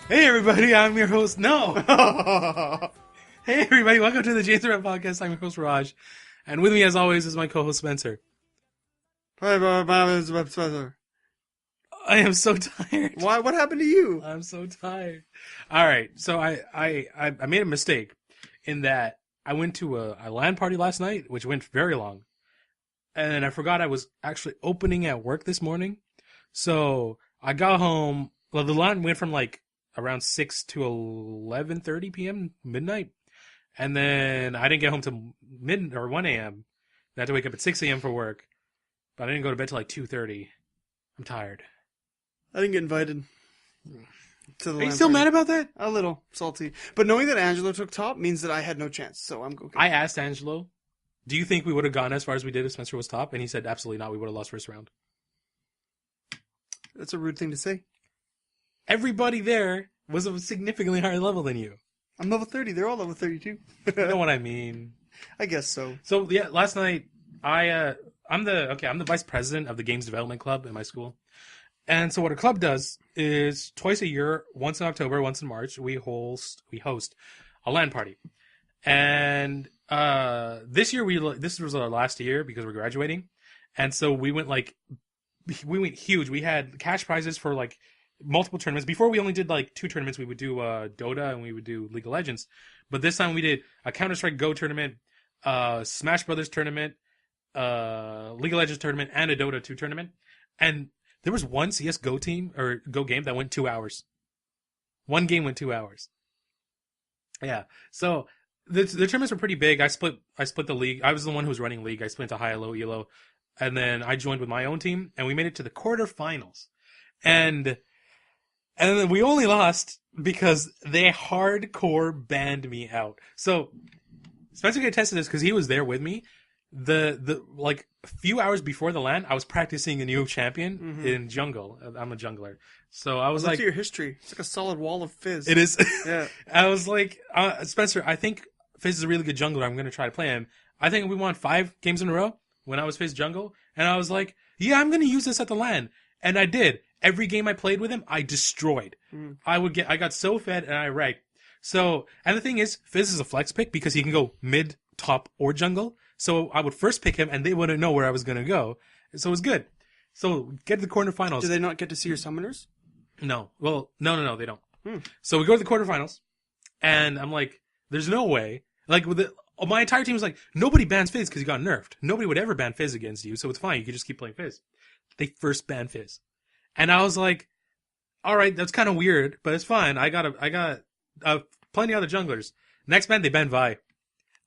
Hey everybody, I'm your host. No. Hey everybody, welcome to the James Rap Podcast. I'm your host Raj, and with me as always is my co-host Spencer. Hi, my name is Spencer. I am so tired. Why? What happened to you? I'm so tired. All right, so I made a mistake in that I went to a LAN party last night, which went very long, and I forgot I was actually opening at work this morning. So I got home. Well, the LAN went from like around 6 to 11:30 p.m. midnight, and then I didn't get home till 1 a.m. I had to wake up at 6 a.m. for work, but I didn't go to bed till like 2:30. I'm tired. I didn't get invited to the Are you still mad about that? A little salty, but knowing that Angelo took top means that I had no chance. So I'm okay. I asked Angelo, "Do you think we would have gone as far as we did if Spencer was top?" And he said, "Absolutely not. We would have lost first round." That's a rude thing to say. Everybody there was of a significantly higher level than you. I'm level 30. They're all level 32. You know what I mean? I guess so. So yeah, last night I'm the vice president of the games development club in my school. And so what a club does is twice a year, once in October, once in March, we host a LAN party. And this year this was our last year because we're graduating. And so we went huge. We had cash prizes for like multiple tournaments. Before we only did like 2 tournaments. We would do Dota and we would do League of Legends. But this time we did a Counter-Strike Go tournament, Smash Brothers tournament, League of Legends tournament, and a Dota 2 tournament. And there was one CS:GO team or Go game that went 2 hours. One game went 2 hours. Yeah. So the tournaments were pretty big. I split the league. I was the one who was running league. I split into high, low, elo, and then I joined with my own team, and we made it to the quarterfinals. And then we only lost because they hardcore banned me out. So Spencer can attest to this because he was there with me. The like a few hours before the LAN, I was practicing a new champion in jungle. I'm a jungler, so I was Look like, at your history. It's like a solid wall of Fizz. It is. Yeah. I was like, Spencer, I think Fizz is a really good jungler. I'm gonna try to play him. I think we won 5 games in a row when I was Fizz jungle, and I was like, yeah, I'm gonna use this at the LAN, and I did. Every game I played with him, I destroyed. I got so fed and I wrecked. So, and the thing is, Fizz is a flex pick because he can go mid, top, or jungle. So I would first pick him and they wouldn't know where I was going to go. So it was good. So get to the quarterfinals. Do they not get to see your summoners? No. Well, no, they don't. So we go to the quarterfinals and I'm like, there's no way. Like my entire team was like, nobody bans Fizz because he got nerfed. Nobody would ever ban Fizz against you. So it's fine. You could just keep playing Fizz. They first banned Fizz. And I was like, all right, that's kind of weird, but it's fine. I got plenty of other junglers. Next ban, they banned Vi.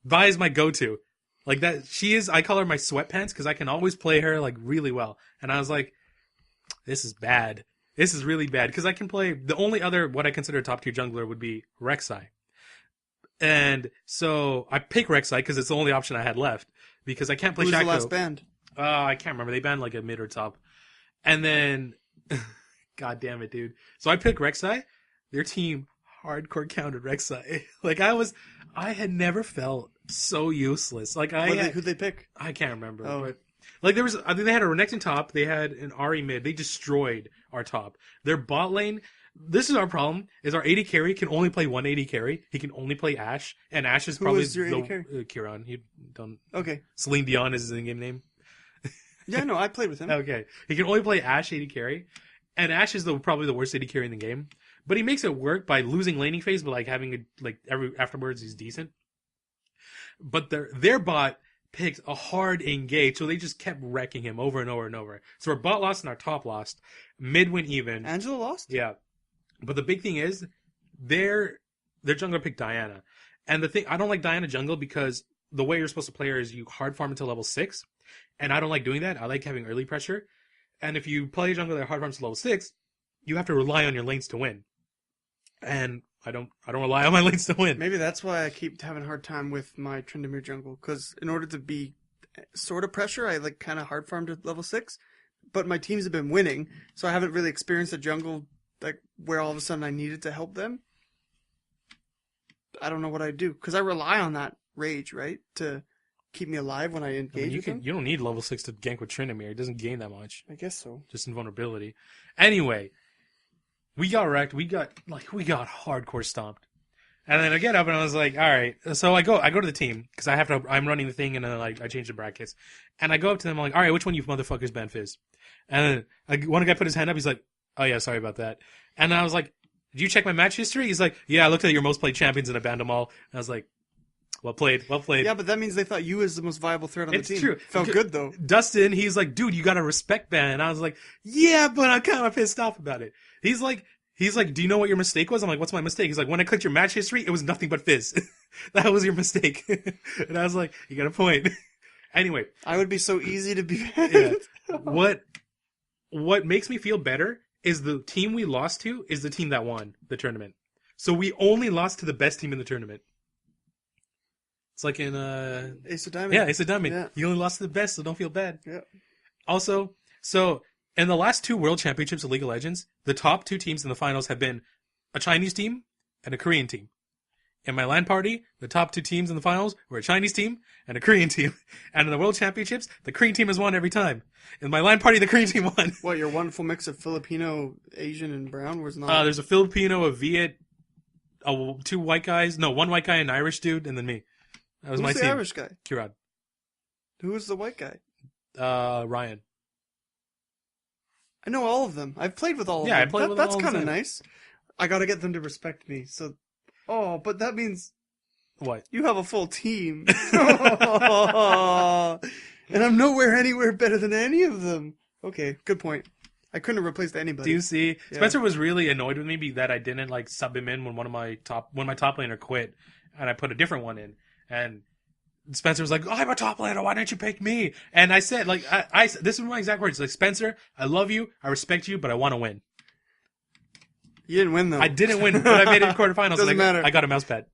Vi is my go-to. Like that, I call her my sweatpants because I can always play her like really well. And I was like, this is bad. This is really bad because I can play, the only other, what I consider a top tier jungler would be Rek'Sai. And so I pick Rek'Sai because it's the only option I had left because I can't play Shaco. Who's the last banned? I can't remember. They banned like a mid or top. And then, god damn it, dude. So I picked Rek'Sai. Their team hardcore countered Rek'Sai. Like I had never felt so useless. Like Who'd they pick? I can't remember. Oh. But like I think they had a Renekton top. They had an Ahri mid. They destroyed our top. Their bot lane. This is our problem. Is our AD carry can only play one AD carry. He can only play Ashe, and Ashe is probably your AD carry? Kieran. You don't. Okay. Celine Dion is his in-game name. Yeah, no, I played with him. Okay. He can only play Ashe AD carry. And Ashe is probably the worst AD carry in the game. But he makes it work by losing laning phase, but like having afterwards he's decent. But their bot picked a hard engage, so they just kept wrecking him over and over and over. So our bot lost and our top lost. Mid went even. Angela lost? Yeah. But the big thing is their jungler picked Diana. And the thing, I don't like Diana jungle because the way you're supposed to play her is you hard farm until level 6. And I don't like doing that. I like having early pressure. And if you play a jungle that hard farms to level 6, you have to rely on your lanes to win. And I don't rely on my lanes to win. Maybe that's why I keep having a hard time with my Tryndamere jungle. Because in order to be sort of pressure, I like kind of hard farm to level 6. But my teams have been winning, so I haven't really experienced a jungle like where all of a sudden I needed to help them. I don't know what I'd do because I rely on that rage, right, to keep me alive when I engage with him. You don't need level 6 to gank with Tryndamere. It doesn't gain that much. I guess so. Just invulnerability. Anyway, we got wrecked. We got hardcore stomped. And then I get up and I was like, all right. So I go to the team because I'm running the thing and then I change the brackets. And I go up to them. I'm like, all right, which one of you motherfuckers ban Fizz? And then one guy put his hand up. He's like, oh yeah, sorry about that. And I was like, did you check my match history? He's like, yeah, I looked at your most played champions and I banned them all. And I was like, well played. Yeah, but that means they thought you was the most viable threat on the team. It's true. Felt good though. Dustin, he's like, dude, you got to respect ban. And I was like, yeah, but I'm kind of pissed off about it. He's like, do you know what your mistake was? I'm like, what's my mistake? He's like, when I clicked your match history, it was nothing but Fizz. That was your mistake. And I was like, you got a point. Anyway. I would be so easy to be yeah. What makes me feel better is the team we lost to is the team that won the tournament. So we only lost to the best team in the tournament. It's like in Ace of Diamond. Yeah, Ace of Diamond. Yeah. You only lost to the best, so don't feel bad. Yeah. Also, so in the last 2 World Championships of League of Legends, the top 2 teams in the finals have been a Chinese team and a Korean team. In my LAN party, the top 2 teams in the finals were a Chinese team and a Korean team. And in the World Championships, the Korean team has won every time. In my LAN party, the Korean team won. What, your wonderful mix of Filipino, Asian, and brown was not... There's a Filipino, a Viet, 2 white guys. No, 1 white guy, an Irish dude, and then me. That was my team. Who's the Irish guy? Kurad. Who was the white guy? Ryan. I know all of them. I've played with all of them. Yeah, I played with all of them. That's kind of nice. I gotta get them to respect me, so... Oh, but that means... What? You have a full team. And I'm nowhere anywhere better than any of them. Okay, good point. I couldn't have replaced anybody. Do you see? Yeah. Spencer was really annoyed with me that I didn't like sub him in when my top laner quit, and I put a different one in. And Spencer was like, "I'm a top laner. Why didn't you pick me?" And I said, like, I this is my exact words. Like, Spencer, I love you, I respect you, but I want to win. You didn't win though. I didn't win, but I made it in quarterfinals. Doesn't matter. I got a mouse pad.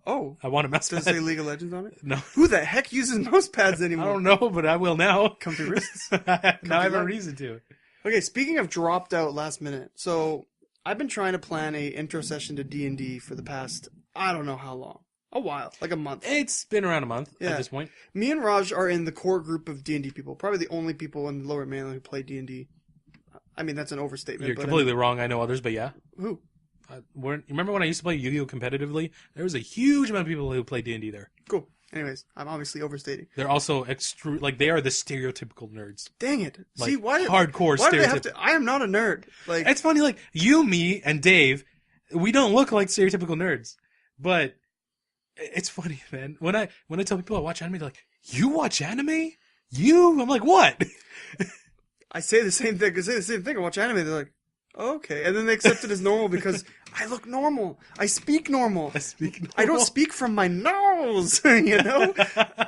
Oh. I want a mouse pad. Does it say League of Legends on it? No. Who the heck uses mouse pads anymore? I don't know, but I will now. Comfy wrists. Now I have a reason to. Okay, speaking of dropped out last minute, so I've been trying to plan a intro session to D&D for the past, I don't know how long. A while, like a month. It's been around a month at this point. Me and Raj are in the core group of D&D people. Probably the only people in the Lower Mainland who play D&D. I mean, that's an overstatement. You're completely wrong. I know others, but yeah. Who? Remember when I used to play Yu-Gi-Oh! Competitively? There was a huge amount of people who play D&D there. Cool. Anyways, I'm obviously overstating. They're also they are the stereotypical nerds. Dang it. Like, see, why hardcore why do they have stereotypical. to, I am not a nerd. Like, it's funny, like, you, me, and Dave, we don't look like stereotypical nerds. But it's funny, man. When I tell people I watch anime, they're like, "You watch anime? You?" I'm like, "What?" I say the same thing. I watch anime. They're like, "Okay," and then they accept it as normal because I look normal. I speak normal. I don't speak from my nose, you know.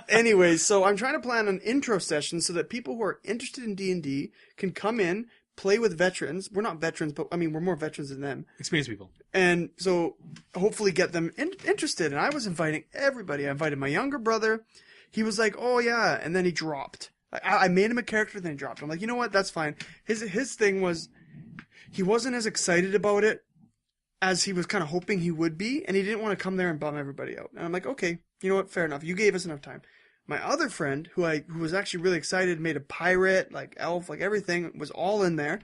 Anyways, so I'm trying to plan an intro session so that people who are interested in D&D can come in, play with veterans. We're not veterans, but I mean we're more veterans than them. Experienced people. And so hopefully get them interested. And I was inviting everybody. I invited my younger brother. He was like, "Oh yeah," and then he dropped. I made him a character, then he dropped. I'm like, you know what? That's fine. His thing was he wasn't as excited about it as he was kind of hoping he would be, and he didn't want to come there and bum everybody out. And I'm like, okay, you know what? Fair enough. You gave us enough time. My other friend, who was actually really excited, made a pirate, like elf, like everything was all in there.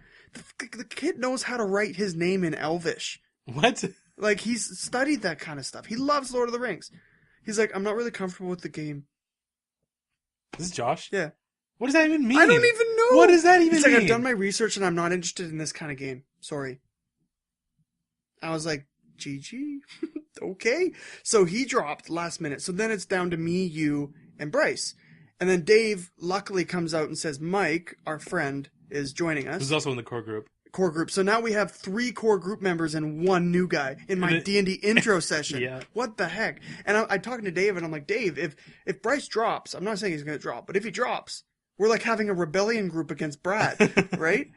The kid knows how to write his name in Elvish. What? Like, he's studied that kind of stuff. He loves Lord of the Rings. He's like, "I'm not really comfortable with the game." This is Josh? Yeah. What does that even mean? I don't even know. What does that even mean? He's like, "I've done my research and I'm not interested in this kind of game. Sorry." I was like, GG. Okay. So he dropped last minute. So then it's down to me, you, and Bryce. And then Dave luckily comes out and says Mike, our friend, is joining us. Who's also in the core group. So now we have 3 core group members and 1 new guy in my D&D intro session. Yeah. What the heck? And I'm talking to Dave and I'm like, "Dave, if Bryce drops," I'm not saying he's going to drop, but if he drops, we're like having a rebellion group against Brad, right?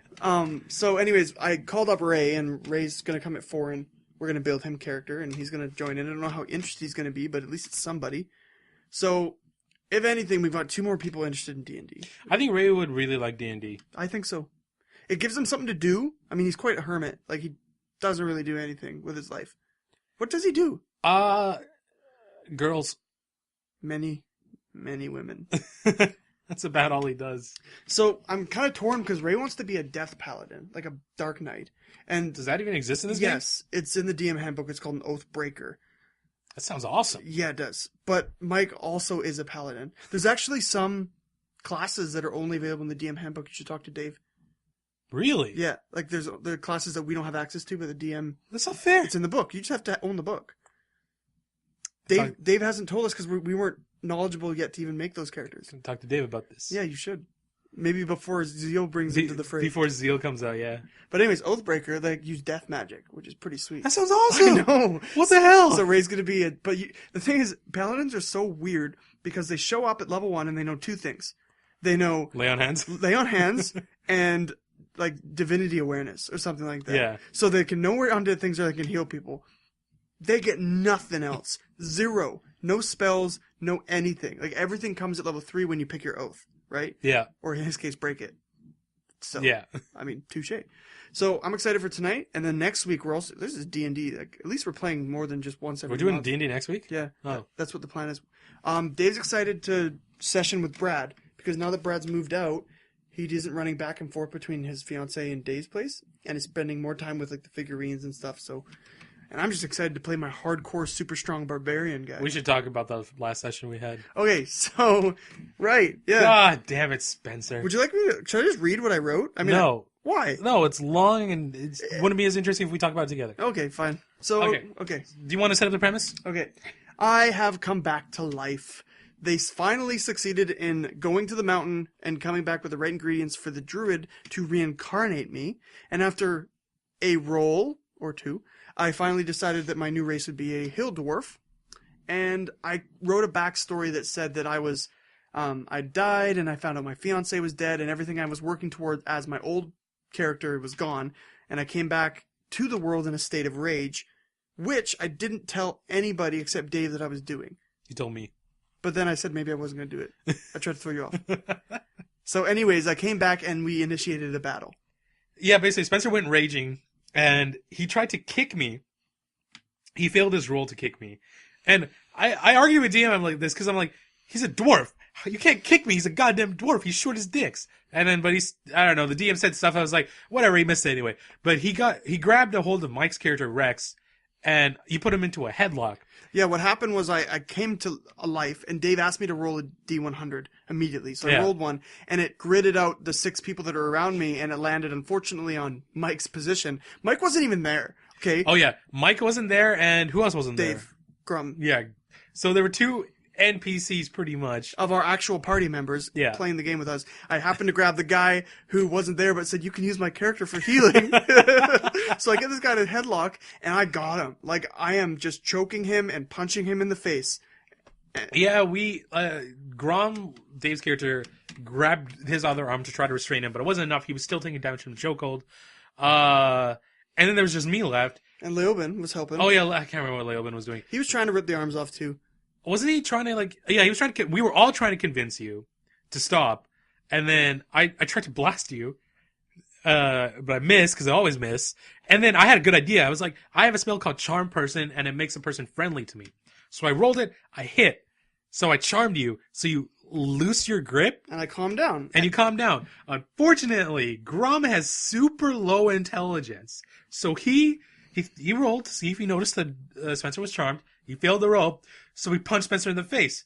So anyways, I called up Ray, and Ray's going to come at 4, and we're going to build him character, and he's going to join in. I don't know how interested he's going to be, but at least it's somebody. So if anything, we've got 2 more people interested in D&D. I think Ray would really like D&D. I think so. It gives him something to do. I mean, he's quite a hermit. Like, he doesn't really do anything with his life. What does he do? Girls. Many women. That's about all he does. So I'm kind of torn because Ray wants to be a death paladin, like a dark knight. And Does that even exist in this game? yes, it's in the DM handbook. It's called an oath breaker. That sounds awesome. Yeah, it does. But Mike also is a paladin. There's actually some classes that are only available in the DM handbook. You should talk to Dave. Really? Yeah, like there are classes that we don't have access to, but the DM, That's not fair. it's in the book. You just have to own the book. Dave hasn't told us because we weren't knowledgeable yet to even make those characters. Talk to Dave about this. Yeah, you should. Maybe before Zeal brings into the fray. Before Zeal comes out, yeah. But anyways, Oathbreaker, they use death magic, which is pretty sweet. That sounds awesome. I know. What the hell? So Ray's gonna be the thing is, paladins are so weird because they show up at level 1 and they know two things. They know Lay on hands. lay on hands and like divinity awareness or something like that. Yeah. So they can know where undead things are, they can heal people. They get nothing else. Zero. No spells, no anything. Like everything comes at level 3 when you pick your oath, right? Yeah. Or in his case, break it. So Yeah. I mean, touche. So I'm excited for tonight, and then next week this is D&D. Like, at least we're playing more than just once every We're doing month. D&D next week? Yeah. Oh. That's what the plan is. Dave's excited to session with Brad because now that Brad's moved out, he isn't running back and forth between his fiance and Dave's place, and is spending more time with like the figurines and stuff. So, and I'm just excited to play my hardcore, super strong barbarian guy. We should talk about the last session we had. Okay, so right, yeah. God damn it, Spencer. Would you like me to? Should I just read what I wrote? I mean, No. why? No, it's long and it wouldn't be as interesting if we talk about it together. Okay, fine. So, okay. Do you want to set up the premise? Okay. I have come back to life. They finally succeeded in going to the mountain and coming back with the right ingredients for the druid to reincarnate me. And after a roll or two, I finally decided that my new race would be a hill dwarf. And I wrote a backstory that said that I died and I found out my fiance was dead and everything I was working toward as my old character was gone. And I came back to the world in a state of rage, which I didn't tell anybody except Dave that I was doing. You told me. But then I said maybe I wasn't going to do it. I tried to throw you off. So anyways, I came back and we initiated a battle. Yeah, basically, Spencer went raging, and he tried to kick me. He failed his roll to kick me. And I argue with DM like this, because I'm like, he's a dwarf. You can't kick me. He's a goddamn dwarf. He's short as dicks. And then, I don't know, the DM said stuff. I was like, whatever, he missed it anyway. But he grabbed a hold of Mike's character, Rex, and he put him into a headlock. Yeah, what happened was I came to a life, and Dave asked me to roll a D100 immediately. So I rolled one, and it gridded out the 6 people that are around me, and it landed, unfortunately, on Mike's position. Mike wasn't even there, okay? Oh, yeah. Mike wasn't there, and who else wasn't there? Dave Grum. Yeah. So there were 2 NPCs, pretty much. Of our actual party members playing the game with us. I happened to grab the guy who wasn't there but said, you can use my character for healing. So I get this guy to headlock, and I got him. Like, I am just choking him and punching him in the face. Yeah, Grom, Dave's character, grabbed his other arm to try to restrain him, but it wasn't enough. He was still taking damage from the chokehold. And then there was just me left. And Leoben was helping. Oh, yeah, I can't remember what Leoben was doing. He was trying to rip the arms off, too. Wasn't he trying to, he was trying to, we were all trying to convince you to stop, and then I tried to blast you, but I missed, because I always miss, and then I had a good idea. I was like, I have a spell called Charm Person, and it makes a person friendly to me. So I rolled it, I hit, so I charmed you, so you loose your grip. And I calmed down. And you calm down. Unfortunately, Grom has super low intelligence, so he rolled to see if he noticed that Spencer was charmed. He failed the roll, so he punched Spencer in the face.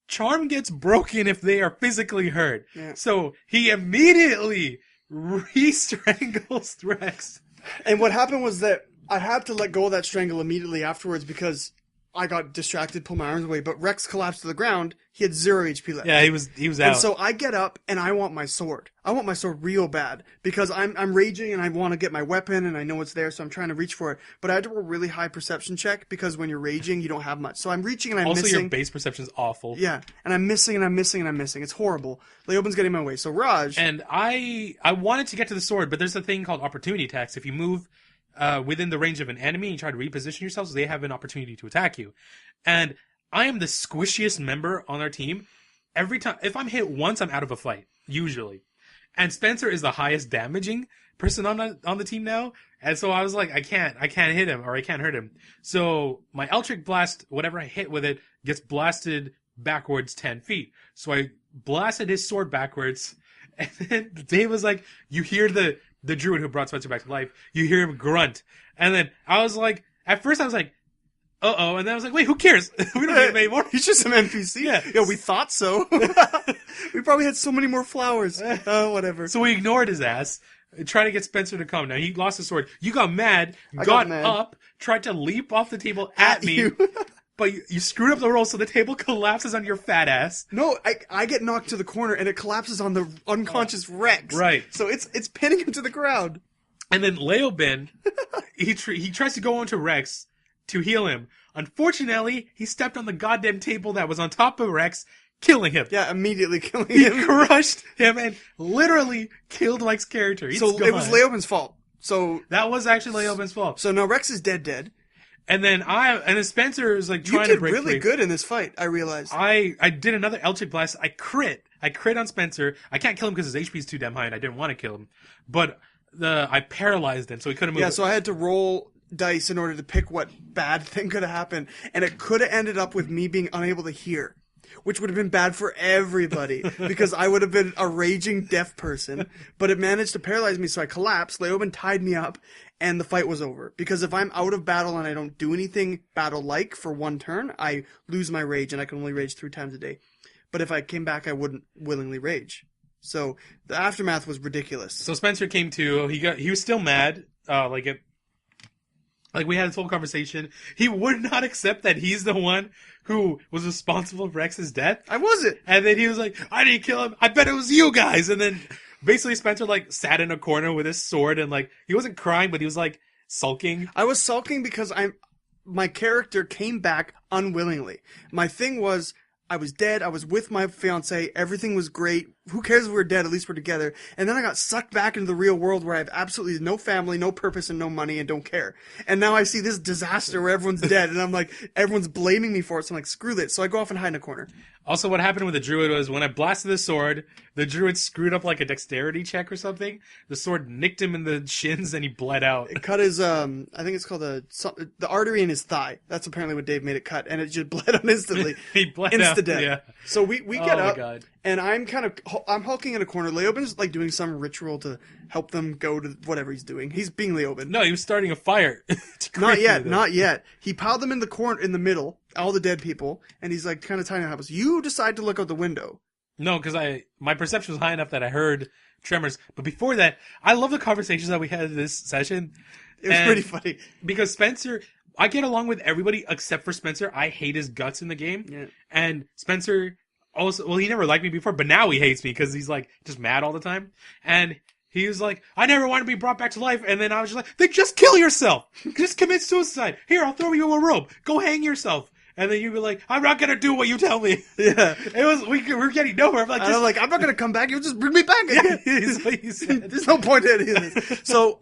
Charm gets broken if they are physically hurt. Yeah. So he immediately re-strangles Rex. And what happened was that I had to let go of that strangle immediately afterwards because I got distracted, pulled my arms away, but Rex collapsed to the ground. He had 0 HP left. Yeah, he was out. And so I get up and I want my sword. I want my sword real bad because I'm raging and I want to get my weapon and I know it's there, so I'm trying to reach for it. But I had to roll a really high perception check because when you're raging, you don't have much. So I'm reaching and I'm missing. Also, your base perception is awful. Yeah, and I'm missing and I'm missing and I'm missing. It's horrible. Leoben's getting in my way. So Raj. And I wanted to get to the sword, but there's a thing called opportunity attacks. If you move within the range of an enemy and you try to reposition yourself, so they have an opportunity to attack you. And I am the squishiest member on our team. Every time, if I'm hit once, I'm out of a fight, usually. And Spencer is the highest damaging person on the team now. And so I was like, I can't hit him, or I can't hurt him. So my Electric Blast, whatever I hit with it, gets blasted backwards 10 feet. So I blasted his sword backwards, and then Dave was like, you hear the druid who brought Spencer back to life, you hear him grunt. And then I was like, at first I was like, uh-oh, and then I was like, wait, who cares? We don't need him anymore. He's just an NPC. Yeah, we thought so. We probably had so many more flowers. Whatever. So we ignored his ass, trying to get Spencer to come. Now, he lost his sword. You got mad, got up, tried to leap off the table at me, but you screwed up the roll, so the table collapses on your fat ass. No, I get knocked to the corner, and it collapses on the unconscious Rex. Right. So it's pinning him to the ground. And then Leobin, he tries to go onto Rex to heal him. Unfortunately, he stepped on the goddamn table that was on top of Rex, killing him. Yeah, immediately killing He him. crushed him and literally killed Mike's character. He's So gone. it was Leobin's fault. So That was actually Leobin's fault. now Rex is dead. And then Spencer is like You trying did to break really free. good in this fight, I realized. I did another Eldritch Blast. I crit on Spencer. I can't kill him because his HP is too damn high and I didn't want to kill him. But I paralyzed him so he couldn't move. Yeah, so I had to roll dice in order to pick what bad thing could have happened. And it could have ended up with me being unable to hear, which would have been bad for everybody because I would have been a raging deaf person. But it managed to paralyze me, so I collapsed. Leobin tied me up, and the fight was over. Because if I'm out of battle and I don't do anything battle-like for one turn, I lose my rage, and I can only rage 3 times a day. But if I came back, I wouldn't willingly rage. So the aftermath was ridiculous. So Spencer came to. He was still mad. We had this whole conversation. He would not accept that he's the one who was responsible for Rex's death. I wasn't. And then he was like, I didn't kill him. I bet it was you guys. And then basically Spencer sat in a corner with his sword and he wasn't crying, but he was sulking. I was sulking because my character came back unwillingly. My thing was, I was dead, I was with my fiancé, everything was great. Who cares if we're dead, at least we're together. And then I got sucked back into the real world where I have absolutely no family, no purpose, and no money, and don't care. And now I see this disaster where everyone's dead, and I'm like, everyone's blaming me for it, so I'm like, screw this. So I go off and hide in a corner. Also, what happened with the druid was when I blasted the sword, the druid screwed up a dexterity check or something. The sword nicked him in the shins and he bled out. It cut his, I think it's called the artery in his thigh. That's apparently what Dave made it cut, and it just bled out instantly. He bled Insta-dead. out, yeah. So we get up, God. and I'm hulking in a corner. Leobin's doing some ritual to help them go to whatever he's doing. He's being Leobin. No, he was starting a fire. Not yet. He piled them in the corner, in the middle, all the dead people, and he's kind of tying the house. You decide to look out the window. No, because my perception was high enough that I heard tremors. But before that, I love the conversations that we had in this session. It was pretty funny. Because Spencer, I get along with everybody except for Spencer. I hate his guts in the game. Yeah. And Spencer also, well, he never liked me before, but now he hates me because he's just mad all the time. And he was like, I never want to be brought back to life. And then I was just like, then just kill yourself. Just commit suicide. Here, I'll throw you a rope. Go hang yourself. And then you'd be like, I'm not going to do what you tell me. Yeah. We're getting nowhere. I'm I'm not going to come back. You'll just bring me back again. Is what he said. There's no point to any of this. So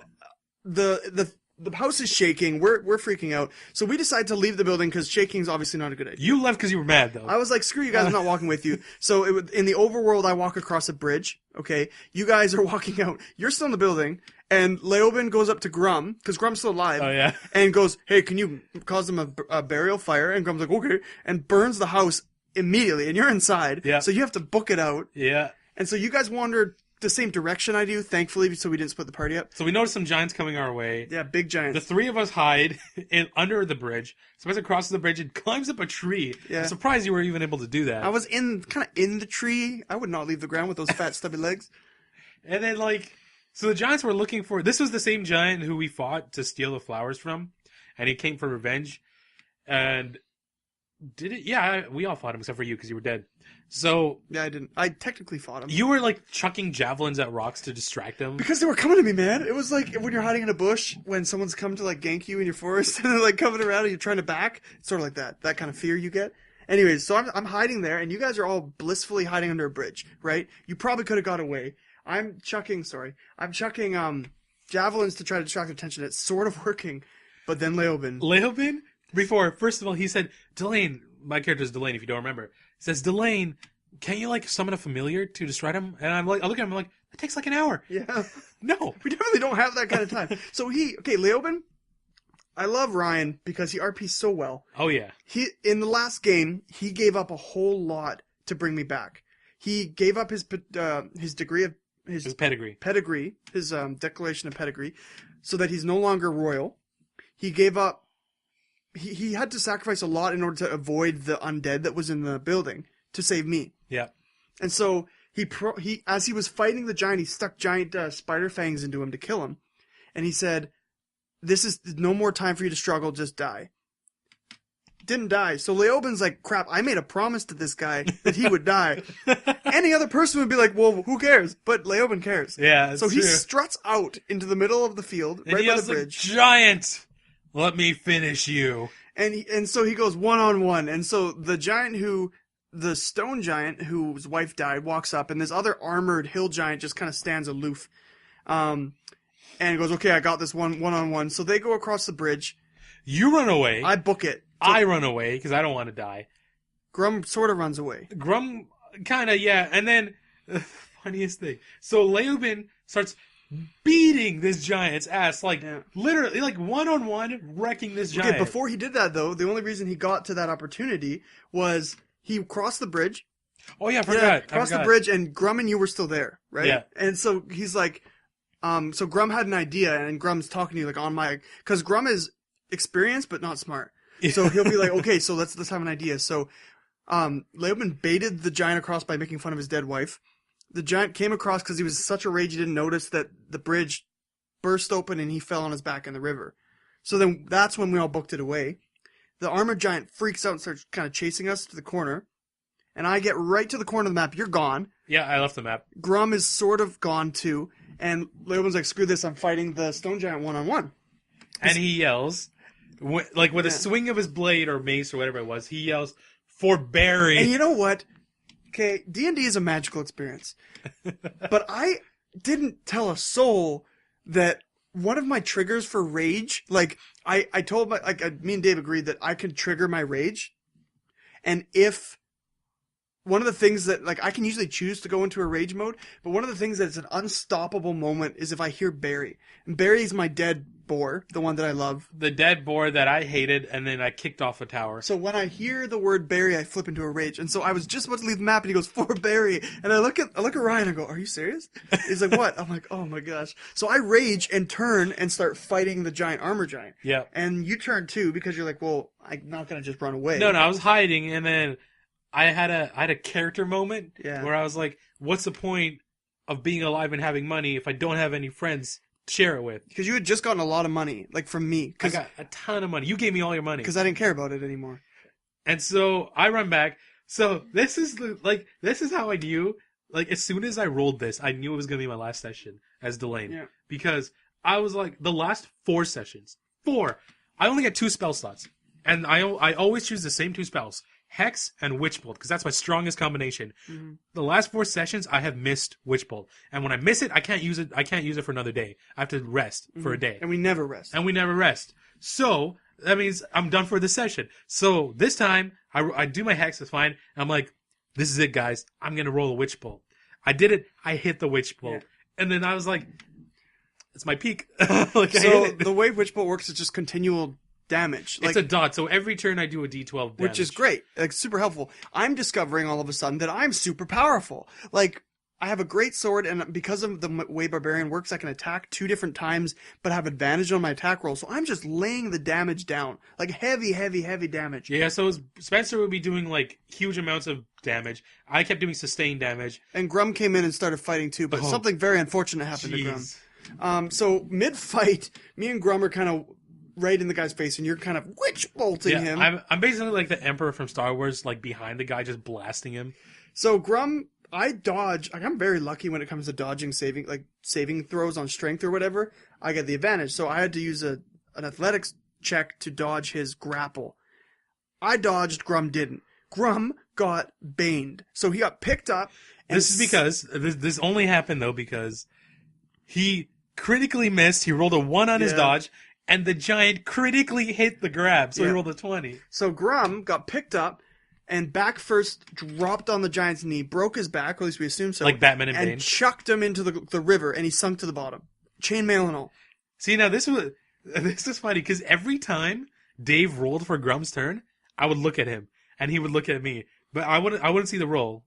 the house is shaking. We're freaking out. So we decide to leave the building because shaking is obviously not a good idea. You left because you were mad, though. I was like, screw you guys, I'm not walking with you. So in the overworld, I walk across a bridge. Okay. You guys are walking out. You're still in the building. And Leobin goes up to Grum, because Grum's still alive. Oh, yeah. And goes, hey, can you cause them a burial fire? And Grum's like, okay. And burns the house immediately. And you're inside. Yeah. So you have to book it out. Yeah. And so you guys wandered the same direction I do, thankfully, so we didn't split the party up. So we noticed some giants coming our way. Yeah, big giants. The 3 of us hide under the bridge. Spencer crosses the bridge and climbs up a tree. Yeah. I'm surprised you were even able to do that. I was kind of in the tree. I would not leave the ground with those fat, stubby legs. And then, so the giants were looking for... This was the same giant who we fought to steal the flowers from. And he came for revenge. And... Did it? Yeah, we all fought him except for you because you were dead. So... Yeah, I didn't. I technically fought him. You were, chucking javelins at rocks to distract them. Because they were coming to me, man. It was like when you're hiding in a bush, when someone's come to, gank you in your forest, and they're, coming around and you're trying to back. It's sort of like that. That kind of fear you get. Anyways, so I'm hiding there, and you guys are all blissfully hiding under a bridge, right? You probably could have got away. I'm chucking javelins to try to distract their attention. It's sort of working, but then Leobin? First of all, he said, Delane, my character's Delane if you don't remember. He says, Delane, can't you summon a familiar to distract him? And I look at him, I'm like, It takes like an hour. Yeah. No. We definitely don't have that kind of time. So Leoben, I love Ryan because he RPs so well. Oh, yeah. In the last game, he gave up a whole lot to bring me back. He gave up his degree of his pedigree, his declaration of pedigree, so that he's no longer royal. He gave up. He had to sacrifice a lot in order to avoid the undead that was in the building to save me. Yeah. And so he as he was fighting the giant, he stuck giant spider fangs into him to kill him, and he said, "This is no more time for you to struggle. Just die." Didn't die. So Leoben's like, crap, I made a promise to this guy that he would die. Any other person would be like, well, who cares? But Leoben cares. Yeah, so he struts out into the middle of the field, and right by the bridge. Giant, let me finish you. And so he goes 1-on-1. And so the stone giant whose wife died walks up, and this other armored hill giant just kind of stands aloof. And goes, okay, I got this 1-on-1. So they go across the bridge. You run away. I book it. I run away because I don't want to die. Grum sort of runs away. Grum kind of, yeah. And then, the funniest thing. So Leoben starts beating this giant's ass. Literally, 1-on-1, wrecking this giant. Okay, before he did that, though, the only reason he got to that opportunity was he crossed the bridge. Oh, yeah, I forgot. Crossed the bridge, and Grum and you were still there, right? Yeah. And so he's like, so Grum had an idea, and Grum's talking to you, on my... Because Grum is experienced, but not smart. So he'll be like, okay, so let's have an idea. So Leoben baited the giant across by making fun of his dead wife. The giant came across because he was in such a rage he didn't notice that the bridge burst open and he fell on his back in the river. So then that's when we all booked it away. The armored giant freaks out and starts kind of chasing us to the corner. And I get right to the corner of the map. You're gone. Yeah, I left the map. Grum is sort of gone too. And Leoben's like, screw this, I'm fighting the stone giant 1-on-1. And he yells... with a swing of his blade or mace or whatever it was, he yells, "For Barry!" And you know what? Okay, D&D is a magical experience. But I didn't tell a soul that one of my triggers for rage, I told me and Dave agreed that I could trigger my rage. And if one of the things that, I can usually choose to go into a rage mode, but one of the things that's an unstoppable moment is if I hear Barry. And Barry's my dead boar, the one that I love. The dead boar that I hated, and then I kicked off a tower. So when I hear the word Barry, I flip into a rage. And so I was just about to leave the map, and he goes, "For Barry." And I look at Ryan and go, "Are you serious?" He's like, "What?" I'm like, "Oh my gosh." So I rage and turn and start fighting the giant armor giant. Yeah. And you turn too, because you're like, well, I'm not going to just run away. No, I was hiding, and then I had a character moment where I was like, what's the point of being alive and having money if I don't have any friends to share it with? Because you had just gotten a lot of money, from me. I got a ton of money. You gave me all your money. Because I didn't care about it anymore. And so I run back. So this is how I knew, as soon as I rolled this, I knew it was going to be my last session as Delane. Yeah. Because I was like, the last 4 sessions, I only get 2 spell slots. And I always choose the same 2 spells. Hex and Witch Bolt, because that's my strongest combination. Mm-hmm. The last 4 sessions, I have missed Witch Bolt, and when I miss it, I can't use it. I can't use it for another day. I have to rest for a day, and we never rest. So that means I'm done for this session. So this time, I do my Hex. It's fine. And I'm like, this is it, guys. I'm gonna roll a Witch Bolt. I did it. I hit the Witch Bolt, and then I was like, it's my peak. So the way Witch Bolt works is just continual damage. It's a dot, so every turn I do a d12 damage. Which is great. Super helpful. I'm discovering all of a sudden that I'm super powerful. I have a great sword, and because of the way Barbarian works, I can attack 2 different times, but have advantage on my attack roll. So I'm just laying the damage down. Heavy, heavy, heavy damage. Yeah, so Spencer would be doing, huge amounts of damage. I kept doing sustained damage. And Grum came in and started fighting too, but something very unfortunate happened to Grum. So mid-fight, me and Grum are kind of right in the guy's face, and you're kind of witch bolting him. I'm basically like the Emperor from Star Wars, behind the guy, just blasting him. So Grum, I dodge. I'm very lucky when it comes to dodging, saving throws on strength or whatever. I get the advantage. So I had to use an athletics check to dodge his grapple. I dodged. Grum didn't. Grum got baned. So he got picked up. And this is because this only happened though because he critically missed. He rolled a 1 on his dodge. And the giant critically hit the grab, so he rolled a 20. So Grum got picked up, and back first dropped on the giant's knee, broke his back, or at least we assume so. Like Batman and and Bane. chucked him into the river, and he sunk to the bottom. Chainmail and all. See, now this is funny, because every time Dave rolled for Grum's turn, I would look at him, and he would look at me. But I wouldn't see the roll,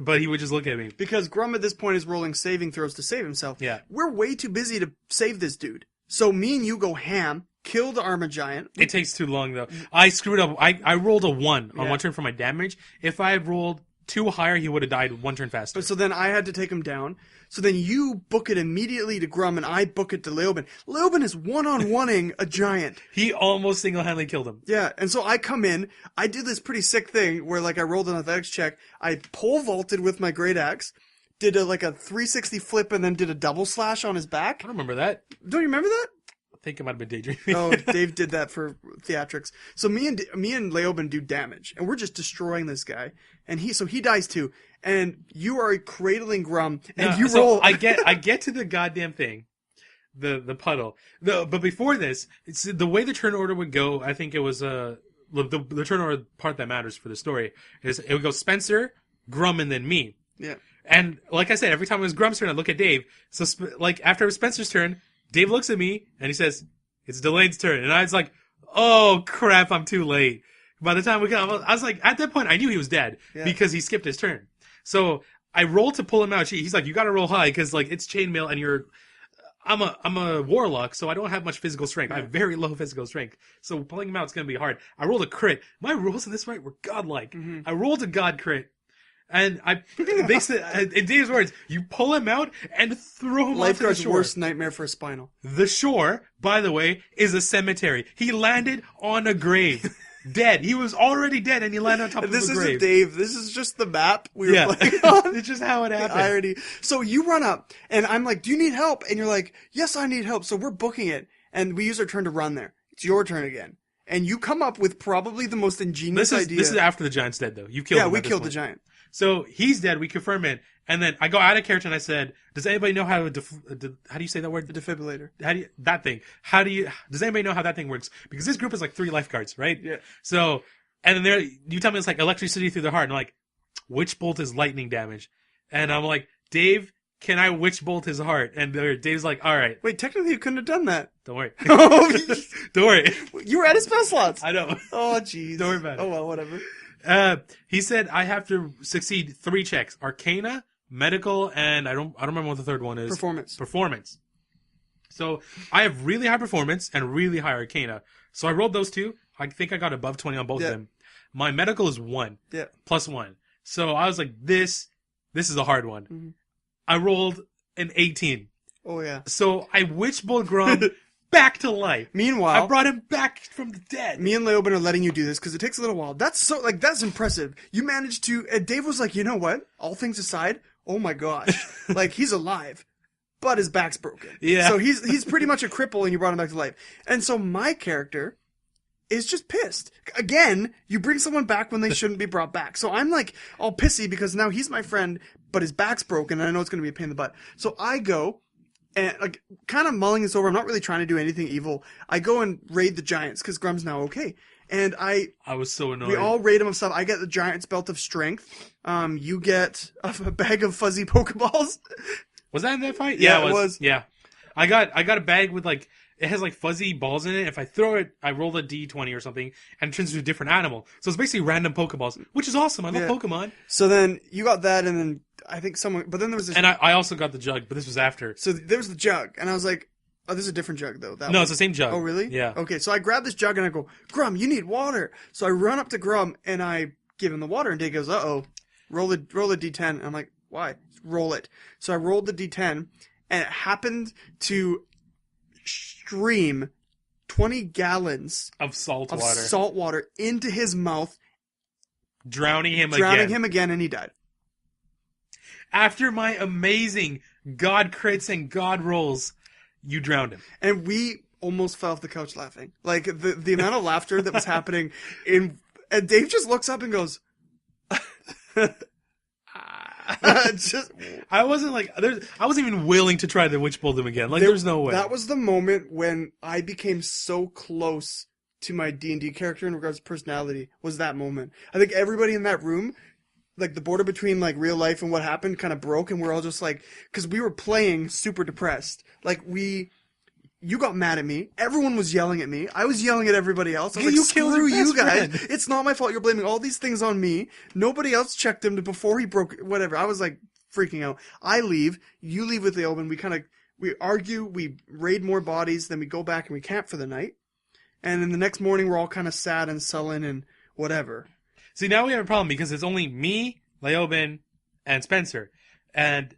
but he would just look at me. Because Grum at this point is rolling saving throws to save himself. Yeah. We're way too busy to save this dude. So me and you go ham, kill the armor giant. It takes too long, though. I screwed up. I rolled a 1 on Yeah. one turn for my damage. If I had rolled 2 higher, he would have died 1 turn faster. But so then I had to take him down. So then you book it immediately to Grum, and I book it to Leoben. Leoben is one-on-oneing a giant. He almost single-handedly killed him. Yeah, and so I come in, I did this pretty sick thing where, like, I rolled an athletics check, I pole vaulted with my great axe, did a 360 flip, and then did a double slash on his back. I don't remember that. Don't you remember that? I think it might have been daydreaming. Oh, Dave did that for theatrics. So me and Leoben do damage, and we're just destroying this guy, and he dies too. And you are cradling Grum, and you roll. I get to the goddamn thing, the puddle. But before this, it's the way the turn order would go. I think it was the turn order part that matters for the story is it would go Spencer, Grum, and then me. Yeah. And like I said, every time it was Grum's turn, I look at Dave. So like after it was Spencer's turn, Dave looks at me and he says, "It's Delane's turn," and I was like, "Oh crap, I'm too late." By the time we got, I was like, at that point, I knew he was dead because he skipped his turn. So I rolled to pull him out. He's like, "You got to roll high because like it's chainmail and I'm a warlock, so I don't have much physical strength. I have very low physical strength. So pulling him out is going to be hard." I rolled a crit. My rolls in this fight were godlike. Mm-hmm. I rolled a god crit. And they said, in Dave's words, you pull him out and throw him onto the shore. Worst nightmare for a spinal. The shore, by the way, is a cemetery. He landed on a grave. Dead. He was already dead and he landed on top of the grave. This isn't Dave. This is just the map we were playing on. It's just how it happened. So you run up and I'm like, "Do you need help?" And you're like, "Yes, I need help." So we're booking it and we use our turn to run there. It's your turn again. And you come up with probably the most ingenious idea. This is after the giant's dead, though. You killed him. Yeah, we killed the giant. So he's dead. We confirm it. And then I go out of character and I said, "Does anybody know how to how do you say that word? The defibrillator. That thing. Does anybody know how that thing works? Because this group is like 3 lifeguards, right?" Yeah. So, and then you tell me it's like electricity through the heart. And I'm like, "Witch bolt is lightning damage." And I'm like, "Dave, can I witch bolt his heart?" And Dave's like, "All right." Wait, technically you couldn't have done that. Don't worry. Don't worry. You were out of spell slots. I know. Oh, jeez. Don't worry about it. Oh, well, whatever. He said I have to succeed 3 checks: Arcana, Medical, and I don't remember what the third one is. Performance. So I have really high performance and really high Arcana. So I rolled those 2. I think I got above 20 on both of them. My Medical is 1. Yeah. Plus 1. So I was like, this is a hard one. Mm-hmm. I rolled an 18. Oh yeah. So I witch bolt Grum back to life. Meanwhile, I brought him back from the dead. Me and Leoben are letting you do this because it takes a little while. That's impressive. You managed to. Dave was like, "You know what? All things aside, oh my gosh, like he's alive, but his back's broken. Yeah. So he's pretty much a cripple, and you brought him back to life. And so my character is just pissed. Again, you bring someone back when they shouldn't be brought back. So I'm like all pissy because now he's my friend, but his back's broken, and I know it's going to be a pain in the butt. So I go. And like, kind of mulling this over, I'm not really trying to do anything evil. I go and raid the giants because Grum's now okay. And I was so annoyed. We all raid him of stuff. I get the giant's belt of strength. You get a bag of fuzzy Pokeballs. Was that in that fight? Yeah, it was. Yeah, I got a bag with like it has like fuzzy balls in it. If I throw it, I roll a d20 or something, and it turns into a different animal. So it's basically random Pokeballs, which is awesome. I love Pokemon. So then you got that, and then I think someone. But then there was this. And I also got the jug, but this was after. So there was the jug, and I was like, "Oh, this is a different jug, though." No, it's the same jug. Oh, really? Yeah. Okay, so I grab this jug and I go, "Grum, you need water." So I run up to Grum and I give him the water, and Dave goes, "Uh-oh, roll a d10." And I'm like, "Why?" Roll it. So I rolled the d10, and it happened to stream 20 gallons of salt water into his mouth, drowning him again, and he died. After my amazing god crits and god rolls, you drowned him. And we almost fell off the couch laughing. Like, the amount of laughter that was happening and Dave just looks up and goes, I wasn't even willing to try to witch bolt him again. Like, there's no way. That was the moment when I became so close to my D&D character in regards to personality was that moment. I think everybody in that room, like the border between like real life and what happened kind of broke, and we're all just like, because we were playing super depressed. Like you got mad at me. Everyone was yelling at me. I was yelling at everybody else. I was like, screw you guys. Friend. It's not my fault. You're blaming all these things on me. Nobody else checked him before he broke, whatever. I was like freaking out. I leave. You leave with Leoben. We argue. We raid more bodies. Then we go back and we camp for the night. And then the next morning we're all kind of sad and sullen and whatever. See, now we have a problem because it's only me, Leoben, and Spencer. And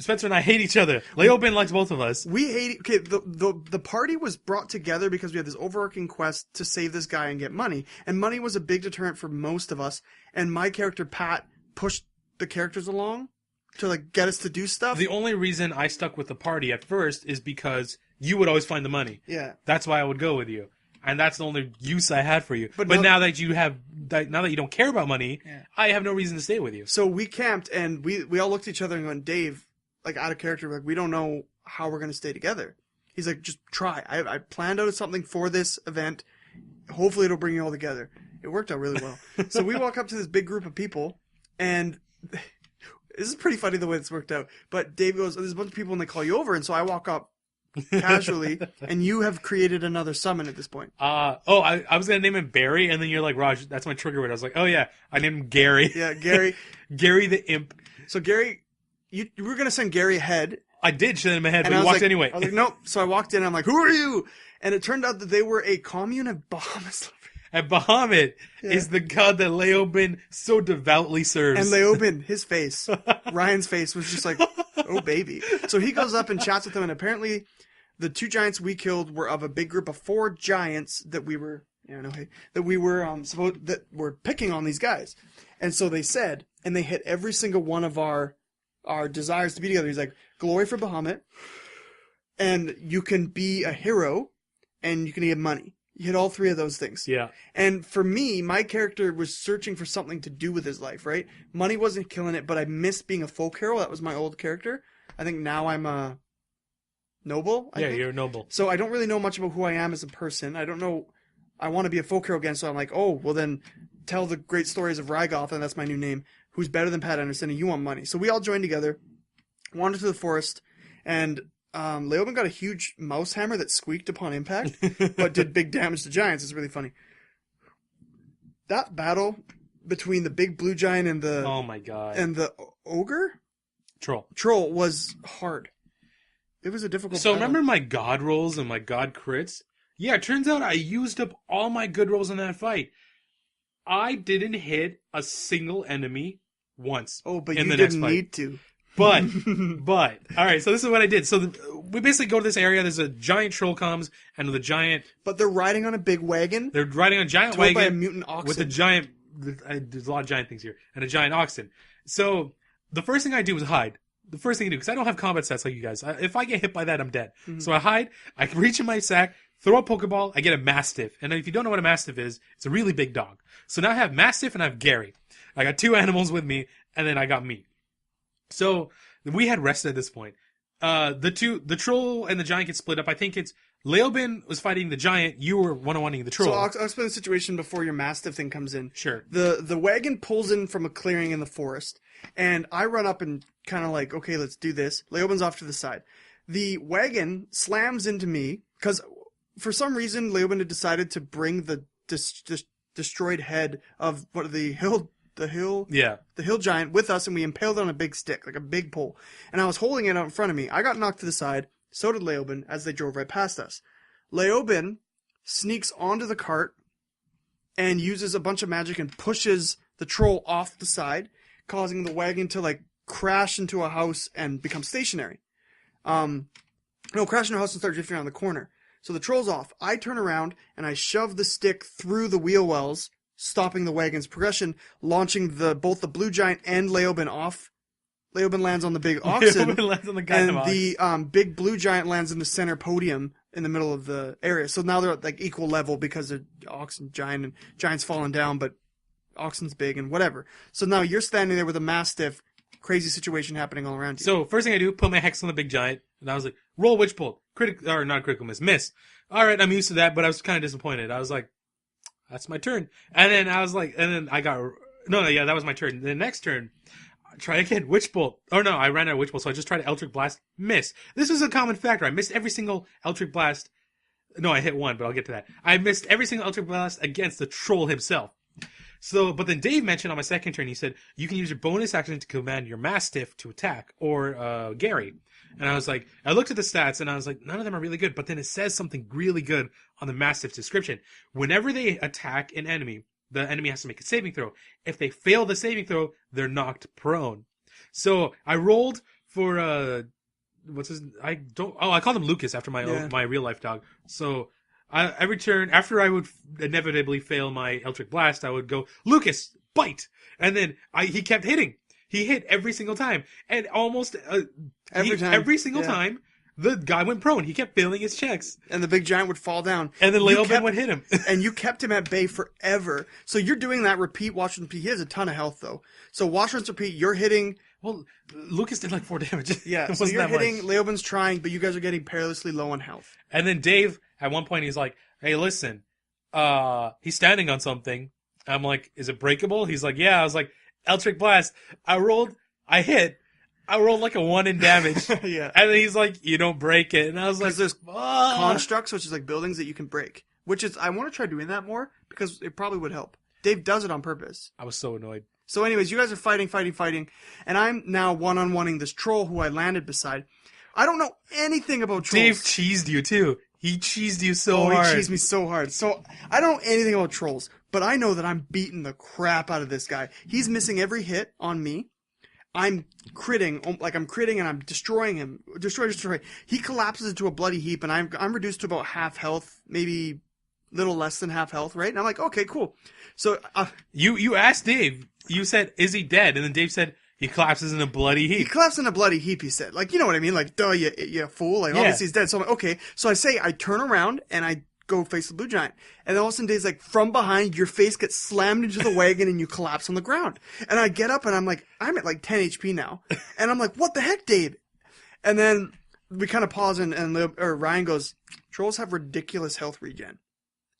Spencer and I hate each other. Leoben likes both of us. We hate... Okay, the party was brought together because we had this overarching quest to save this guy and get money. And money was a big deterrent for most of us. And my character, Pat, pushed the characters along to like get us to do stuff. The only reason I stuck with the party at first is because you would always find the money. Yeah. That's why I would go with you. And that's the only use I had for you. But now that you don't care about money, I have no reason to stay with you. So we camped and we all looked at each other and went, Dave... like out of character, like we don't know how we're going to stay together. He's like, just try. I planned out something for this event. Hopefully it'll bring you all together. It worked out really well. So we walk up to this big group of people, and this is pretty funny the way this worked out. But Dave goes, there's a bunch of people and they call you over, and so I walk up casually, and you have created another summon at this point. I was going to name him Barry, and then you're like, Raj, that's my trigger word. I was like, oh yeah, I named him Gary. Yeah, Gary. Gary the Imp. So Gary... You were going to send Gary ahead. I did send him ahead, but he walked anyway. I was like, nope. So I walked in, and I'm like, who are you? And it turned out that they were a commune of Bahamut. And Bahamut is the god that Leoben so devoutly serves. And Leoben, his face, Ryan's face was just like, oh baby. So he goes up and chats with them, and apparently the 2 giants we killed were of a big group of 4 giants that we were, that were picking on these guys. And so they said, and they hit every single one of our desires to be together. He's like, glory for Bahamut, and you can be a hero, and you can get money. You hit all 3 of those things. Yeah. And for me, my character was searching for something to do with his life, right? Money wasn't killing it, but I missed being a folk hero. That was my old character. I think now I'm a noble. You're a noble. So I don't really know much about who I am as a person. I don't know. I want to be a folk hero again, so I'm like, oh, well then tell the great stories of Rygoth, and that's my new name. Who's better than Pat Anderson, and you want money. So we all joined together, wandered through the forest, and Leoben got a huge mouse hammer that squeaked upon impact, but did big damage to giants. It's really funny. That battle between the big blue giant and the... oh my god. And the ogre? Troll was hard. It was a difficult battle. Remember my god rolls and my god crits? Yeah, it turns out I used up all my good rolls in that fight. I didn't hit a single enemy once. Oh, but you didn't need to. But, all right, so this is what I did. So we basically go to this area. There's a giant troll comes, and the giant... But they're riding on a big wagon. They're riding on a giant wagon. By a mutant oxen. With a giant... There's a lot of giant things here. And a giant oxen. So the first thing I do is hide. The first thing I do, because I don't have combat stats like you guys. If I get hit by that, I'm dead. Mm-hmm. So I hide. I reach in my sack, throw a Pokeball. I get a Mastiff. And if you don't know what a Mastiff is, it's a really big dog. So now I have Mastiff and I have Gary. I got 2 animals with me, and then I got me. So we had rested at this point. The troll and the giant get split up. I think it's Leoben was fighting the giant. You were one-on-oneing the troll. So I'll explain the situation before your Mastiff thing comes in. Sure. The wagon pulls in from a clearing in the forest, and I run up and kind of like, okay, let's do this. Leoben's off to the side. The wagon slams into me because for some reason Leoben had decided to bring the destroyed head of the hill giant with us, and we impaled it on a big stick, like a big pole. And I was holding it out in front of me. I got knocked to the side. So did Leoben as they drove right past us. Leoben sneaks onto the cart and uses a bunch of magic and pushes the troll off the side, causing the wagon to like crash into a house and become stationary. Crash into a house and start drifting around the corner. So the troll's off. I turn around and I shove the stick through the wheel wells, stopping the wagon's progression, launching both the blue giant and Leoben off. Leoben lands on the big oxen, Leoben lands on the and the big blue giant lands in the center podium in the middle of the area. So now they're at like equal level because of oxen giant and giant's falling down, but oxen's big and whatever. So now you're standing there with a Mastiff, crazy situation happening all around you. So first thing I do, put my hex on the big giant, and I was like, roll witch bolt, not critical miss. All right, I'm used to that, but I was kind of disappointed. I was like, that's my turn. And then I was like, and then I got, no, yeah, that was my turn. The next turn, try again, Witch Bolt. Oh no, I ran out of Witch Bolt, so I just tried Eldritch Blast, miss. This was a common factor. I missed every single Eldritch Blast. No, I hit one, but I'll get to that. I missed every single Eldritch Blast against the troll himself. So, but then Dave mentioned on my second turn, he said, you can use your bonus action to command your Mastiff to attack, or Gary. And I was like, I looked at the stats, and I was like, none of them are really good, but then it says something really good on the Mastiff's description. Whenever they attack an enemy, the enemy has to make a saving throw. If they fail the saving throw, they're knocked prone. So I rolled for I called him Lucas after my real life dog. So every turn after I would inevitably fail my Eldritch Blast, I would go, Lucas, bite, and then he kept hitting. He hit every single time, and almost every single time. The guy went prone. He kept failing his checks. And the big giant would fall down. And then Leoben would hit him. And you kept him at bay forever. So you're doing that repeat, watch, and repeat. He has a ton of health, though. So watch, rinse, repeat. You're hitting... Well, Lucas did like 4 damage. Yeah, so you're hitting, Leoben's trying, but you guys are getting perilously low on health. And then Dave, at one point, he's like, hey, listen, he's standing on something. I'm like, is it breakable? He's like, yeah. I was like, Eldritch Blast. I rolled like a 1 in damage. Yeah. And then he's like, you don't break it. And I was like, there's constructs, which is like buildings that you can break. Which is, I want to try doing that more, because it probably would help. Dave does it on purpose. I was so annoyed. So anyways, you guys are fighting, and I'm now one-on-oneing this troll who I landed beside. I don't know anything about trolls. Dave cheesed you, too. He cheesed you so hard. He cheesed me so hard. So, I don't know anything about trolls, but I know that I'm beating the crap out of this guy. He's missing every hit on me. I'm critting and I'm destroying him. Destroy. He collapses into a bloody heap, and I'm reduced to about half health, maybe little less than half health, right? And I'm like, okay, cool. So, you asked Dave, you said, is he dead? And then Dave said, he collapses in a bloody heap. He collapsed in a bloody heap, he said. Like, you know what I mean? Like, duh, you fool. Like, obviously he's dead. So I'm like, okay. So I turn around, and I go face the blue giant. And then all of a sudden, Dave's like, from behind, your face gets slammed into the wagon, and you collapse on the ground. And I get up, and I'm like, I'm at like 10 HP now. And I'm like, what the heck, Dave? And then we kind of pause, and Ryan goes, trolls have ridiculous health regen.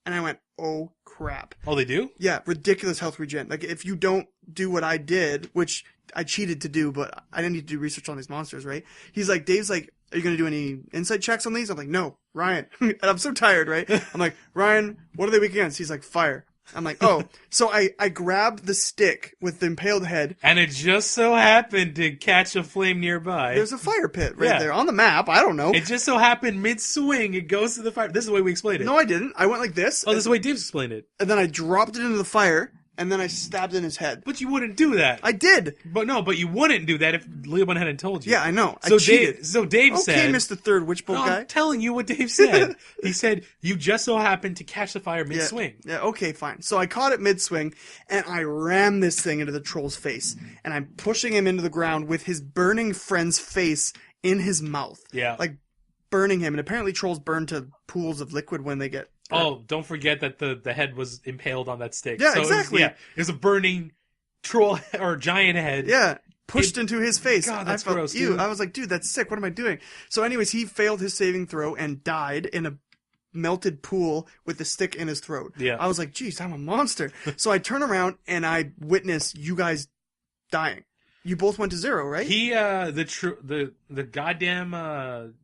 And I went, oh, crap. Oh, they do? Yeah, ridiculous health regen. Like, if you don't do what I did, which I cheated to do, but I didn't need to do research on these monsters, right? He's like, Dave's like, are you going to do any insight checks on these? I'm like, no, Ryan. And I'm so tired, right? I'm like, Ryan, what are they weak against? He's like, fire. I'm like, oh. So I grab the stick with the impaled head. And it just so happened to catch a flame nearby. There's a fire pit right there on the map. I don't know. It just so happened mid-swing, it goes to the fire. This is the way we explained it. No, I didn't. I went like this. Oh, this is the way Dave explained it. And then I dropped it into the fire, and then I stabbed in his head. But you wouldn't do that. I did. But you wouldn't do that if Leoben hadn't told you. Yeah, I know. I cheated. Dave said... Okay, Mr. Third Witch Bolt guy. I'm telling you what Dave said. He said, you just so happened to catch the fire mid-swing. Yeah, okay, fine. So I caught it mid-swing, and I rammed this thing into the troll's face. And I'm pushing him into the ground with his burning friend's face in his mouth. Yeah. Like, burning him. And apparently trolls burn to pools of liquid when they get... Oh, don't forget that the head was impaled on that stick. Yeah, so exactly. It was a burning troll or giant head. Yeah, pushed into his face. God, that's gross, dude. I was like, dude, that's sick. What am I doing? So anyways, he failed his saving throw and died in a melted pool with the stick in his throat. Yeah. I was like, geez, I'm a monster. So I turn around and I witness you guys dying. You both went to 0, right? He, the goddamn,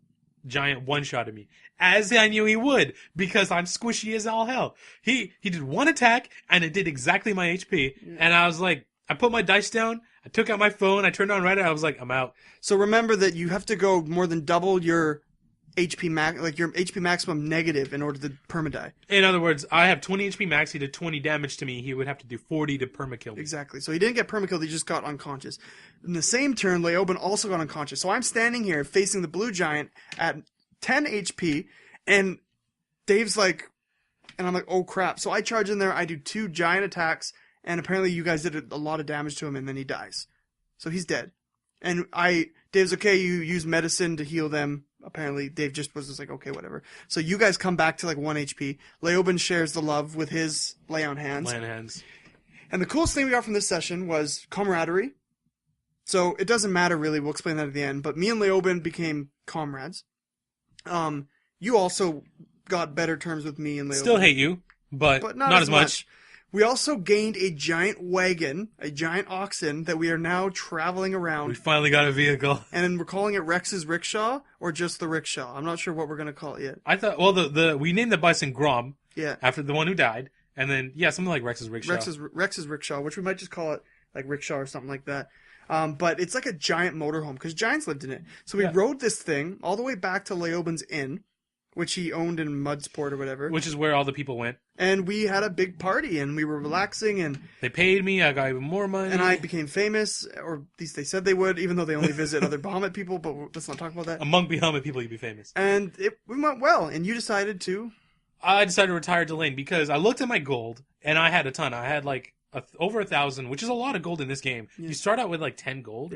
giant one-shotted me. As I knew he would, because I'm squishy as all hell. He did one attack, and it did exactly my HP. Yeah. And I was like, I put my dice down, I took out my phone, I turned on Reddit, I was like, I'm out. So remember that you have to go more than double your HP your HP maximum negative in order to permadie. In other words, I have 20 HP max, he did 20 damage to me, he would have to do 40 to permakill me. Exactly. So he didn't get permakilled, he just got unconscious. In the same turn, Leoben also got unconscious. So I'm standing here facing the blue giant at 10 HP, and Dave's like, and I'm like, oh crap. So I charge in there, I do 2 giant attacks, and apparently you guys did a lot of damage to him, and then he dies. So he's dead. And Dave's okay, you use medicine to heal them. Apparently Dave just was just like, okay, whatever. So you guys come back to like 1 HP. Leoben shares the love with his lay on hands. And the coolest thing we got from this session was camaraderie. So it doesn't matter really, we'll explain that at the end, but me and Leoben became comrades. You also got better terms with me and Leoben. Still hate you. but not as much. We also gained a giant wagon, a giant oxen that we are now traveling around. We finally got a vehicle. And we're calling it Rex's Rickshaw or just the Rickshaw. I'm not sure what we're going to call it yet. I thought, well, we named the bison Grom. Yeah. After the one who died. And then, something like Rex's Rickshaw. Rex's Rickshaw, which we might just call it like Rickshaw or something like that. But it's like a giant motorhome because giants lived in it. So we rode this thing all the way back to Leoben's Inn, which he owned in Mudsport or whatever. Which is where all the people went. And we had a big party, and we were relaxing, and... They paid me, I got even more money. And I became famous, or at least they said they would, even though they only visit other Bahamut people, but let's not talk about that. Among Bahamut people, you'd be famous. And we went well, and you decided to... I decided to retire Delane because I looked at my gold, and I had a ton. I had, like, over 1,000, which is a lot of gold in this game. Yeah. You start out with, like, 10 gold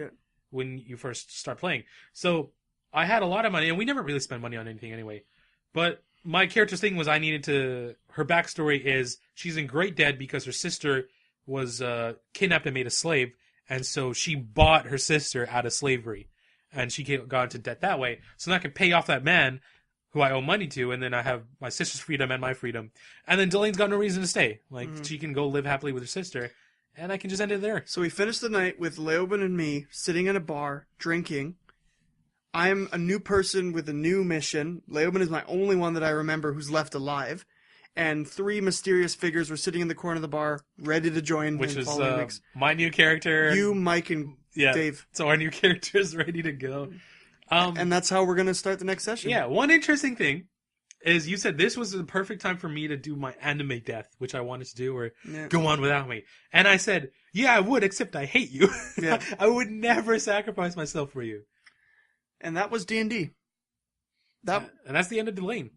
when you first start playing. So, I had a lot of money, and we never really spent money on anything anyway. But... my character's thing was her backstory is she's in great debt because her sister was kidnapped and made a slave, and so she bought her sister out of slavery, and she got into debt that way. So now I can pay off that man who I owe money to, and then I have my sister's freedom and my freedom. And then Delane's got no reason to stay. Like, she can go live happily with her sister, and I can just end it there. So we finished the night with Leoben and me sitting in a bar, drinking. I'm a new person with a new mission. Leoben is my only one that I remember who's left alive. And 3 mysterious figures were sitting in the corner of the bar, ready to join. Which is my new character. You, Mike, and Dave. So our new character is ready to go. And that's how we're going to start the next session. Yeah, one interesting thing is you said this was the perfect time for me to do my anime death, which I wanted to do, or go on without me. And I said, I would, except I hate you. Yeah. I would never sacrifice myself for you. And that was D&D. And that's the end of Delane.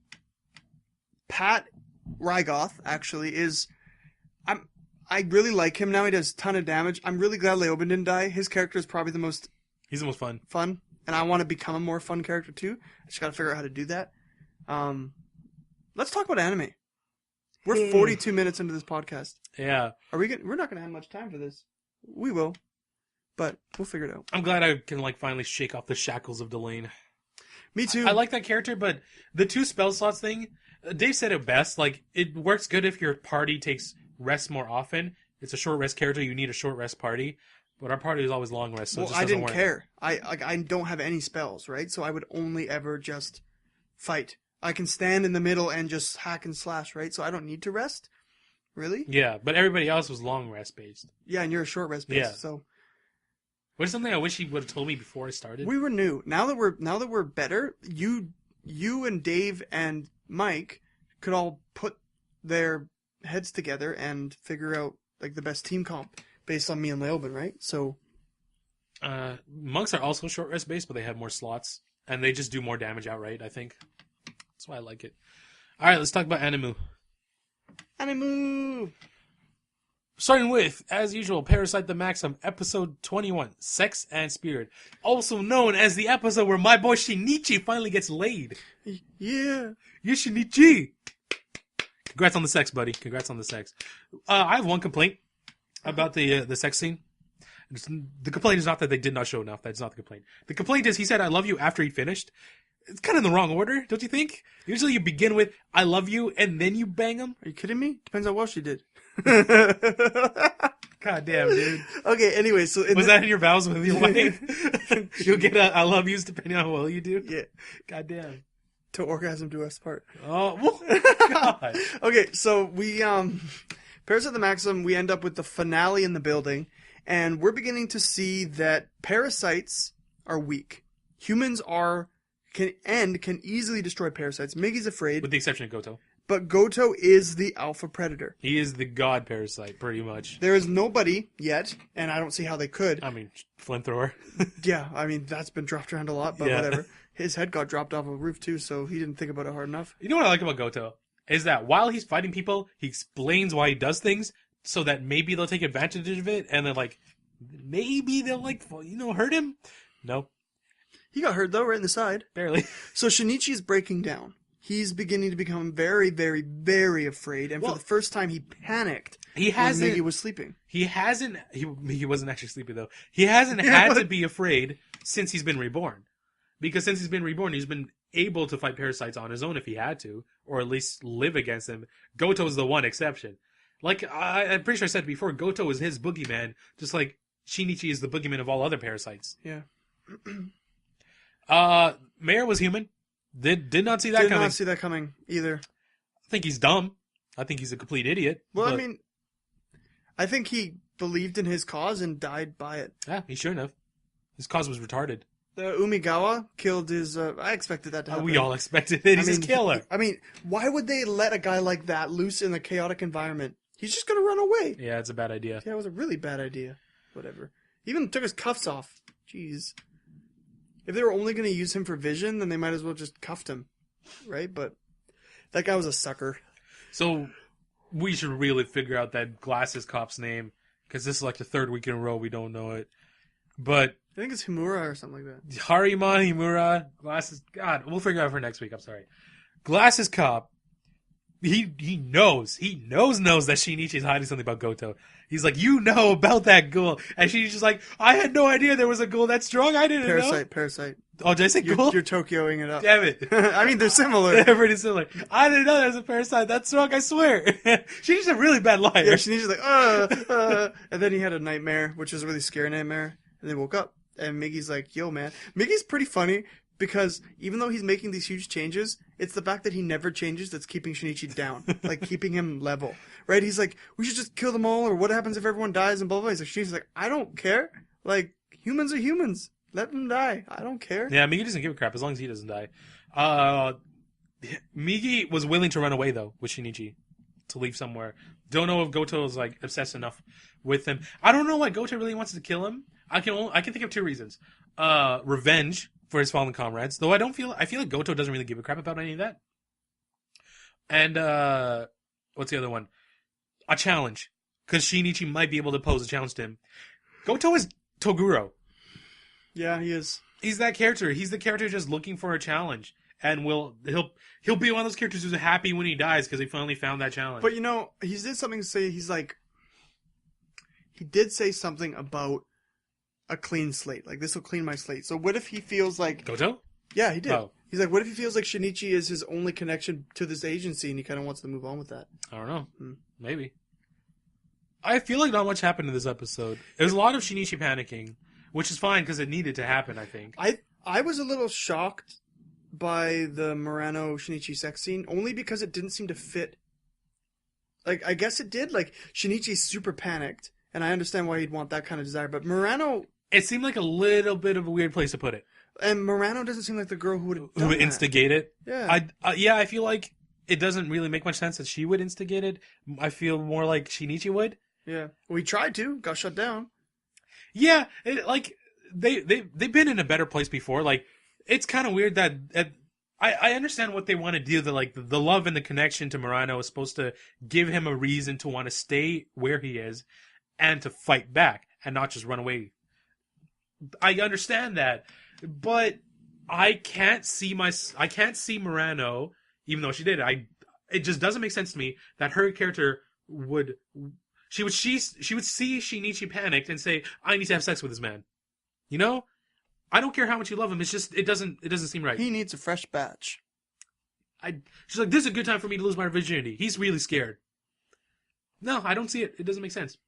Pat Rygoth, actually, is... I really like him now. He does a ton of damage. I'm really glad Leoben didn't die. His character is probably the most... He's the most fun. Fun. And I want to become a more fun character, too. I just got to figure out how to do that. Let's talk about anime. We're 42 minutes into this podcast. Yeah. We're not going to have much time for this. We will. But we'll figure it out. I'm glad I can finally shake off the shackles of Delane. Me too. I like that character, but the 2 spell slots thing, Dave said it best. Like, it works good if your party takes rest more often. It's a short rest character. You need a short rest party. But our party is always long rest, so it just doesn't work. I didn't care. I don't have any spells, right? So I would only ever just fight. I can stand in the middle and just hack and slash, right? So I don't need to rest. Really? Yeah, but everybody else was long rest based. Yeah, and you're a short rest based, so... Which is something I wish he would have told me before I started. We were new. Now that we're better, you and Dave and Mike could all put their heads together and figure out like the best team comp based on me and Leoben, right? So monks are also short rest based, but they have more slots and they just do more damage outright, I think. That's why I like it. All right, let's talk about Animu. Animu. Starting with, as usual, Parasyte the Maxim, episode 21, Sex and Spirit. Also known as the episode where my boy Shinichi finally gets laid. Yeah. Yeah, Shinichi. Congrats on the sex, buddy. Congrats on the sex. I have one complaint about the sex scene. The complaint is not that they did not show enough. That's not the complaint. The complaint is he said, I love you after he finished. It's kind of in the wrong order, don't you think? Usually you begin with, I love you, and then you bang him. Are you kidding me? Depends on what she did. God damn, dude. Okay, anyway, so... Was that in your vows with your wife? You'll get a I love yous depending on how well you do? Yeah. God damn. To orgasm do us part. Oh, God. Okay, so we, Parasyte the Maxim, we end up with the finale in the building, and we're beginning to see that parasites are weak. Humans can easily destroy parasites. Miggy's afraid. With the exception of Goto. But Goto is the alpha predator. He is the god parasite, pretty much. There is nobody yet, and I don't see how they could. I mean, flamethrower. Yeah, I mean, that's been dropped around a lot, but whatever. His head got dropped off a roof, too, so he didn't think about it hard enough. You know what I like about Goto? Is that while he's fighting people, he explains why he does things, so that maybe they'll take advantage of it, and then, maybe they'll, hurt him? No. He got hurt, though, right in the side. Barely. So Shinichi's breaking down. He's beginning to become very, very, very afraid, and for the first time he panicked when Miggy was sleeping. He wasn't actually sleeping, though. He hasn't had to be afraid since he's been reborn. Because since he's been reborn, he's been able to fight parasites on his own if he had to, or at least live against them. Goto's the one exception. Like, I'm pretty sure I said before, Goto is his boogeyman, just like Shinichi is the boogeyman of all other parasites. Yeah. Mayor was human. Did not see that coming. Did not see that coming either. I think he's dumb. I think he's a complete idiot. Well, I mean, I think he believed in his cause and died by it. Yeah, he shouldn't have. His cause was retarded. The Umigawa killed his... I expected that to happen. We all expected it. He's a killer. I mean, why would they let a guy like that loose in a chaotic environment? He's just going to run away. Yeah, it's a bad idea. Yeah, it was a really bad idea. Whatever. He even took his cuffs off. Jeez. If they were only going to use him for vision, then they might as well just cuffed him. Right? But that guy was a sucker. So we should really figure out that Glasses Cop's name, because this is like the third week in a row we don't know it. But I think it's Himura or something like that. Harima, Himura, Glasses... God, we'll figure it out for next week. I'm sorry. Glasses Cop, he knows that Shinichi's hiding something about Goto. He's like, you know about that ghoul. And she's just like, I had no idea there was a ghoul that strong. I didn't know. Parasite. Oh, did I say ghoul? You're Tokyoing it up. Damn it. I mean, they're similar. They're pretty similar. I didn't know there was a parasite that strong, I swear. She's a really bad liar. Yeah, Shinichi's like, and then he had a nightmare, which was a really scary nightmare. And they woke up. And Miggy's like, yo, man. Miggy's pretty funny because even though he's making these huge changes, it's the fact that he never changes that's keeping Shinichi down. Like, keeping him level. Right? He's like, we should just kill them all, or what happens if everyone dies, and blah, blah, blah. He's like, Shinichi's like, I don't care. Like, humans are humans. Let them die. I don't care. Yeah, Migi doesn't give a crap as long as he doesn't die. Migi was willing to run away, though, with Shinichi. To leave somewhere. Don't know if Goto is, like, obsessed enough with him. I don't know why Goto really wants to kill him. I can think of two reasons. Revenge for his fallen comrades. Though I feel like Goto doesn't really give a crap about any of that. And, what's the other one? A challenge. Because Shinichi might be able to pose a challenge to him. Goto is Toguro. Yeah, he is. He's that character. He's the character just looking for a challenge. And he'll be one of those characters who's happy when he dies because he finally found that challenge. But, you know, he did something to say, he did say something about a clean slate. Like, this will clean my slate. So what if he feels like... Goto? Yeah, he did. Oh. He's like, what if he feels like Shinichi is his only connection to this agency and he kind of wants to move on with that? I don't know. Maybe. I feel like not much happened in this episode. There's a lot of Shinichi panicking, which is fine because it needed to happen, I think. I was a little shocked by the Murano Shinichi sex scene, only because it didn't seem to fit. Like, I guess it did. Like, Shinichi's super panicked, and I understand why he'd want that kind of desire, but Murano... It seemed like a little bit of a weird place to put it. And Murano doesn't seem like the girl who would instigate it. Yeah. I feel like it doesn't really make much sense that she would instigate it. I feel more like Shinichi would. Yeah. We tried to. Got shut down. Yeah. They've been in a better place before. Like, it's kind of weird that... I understand what they want to do. The love and the connection to Murano is supposed to give him a reason to want to stay where he is and to fight back and not just run away. I understand that, but I can't see Murano, even though she did. It just doesn't make sense to me that her character would see Shinichi panicked and say, "I need to have sex with this man." You know, I don't care how much you love him. It's just it doesn't seem right. He needs a fresh batch. She's like, "This is a good time for me to lose my virginity." He's really scared. No, I don't see it. It doesn't make sense.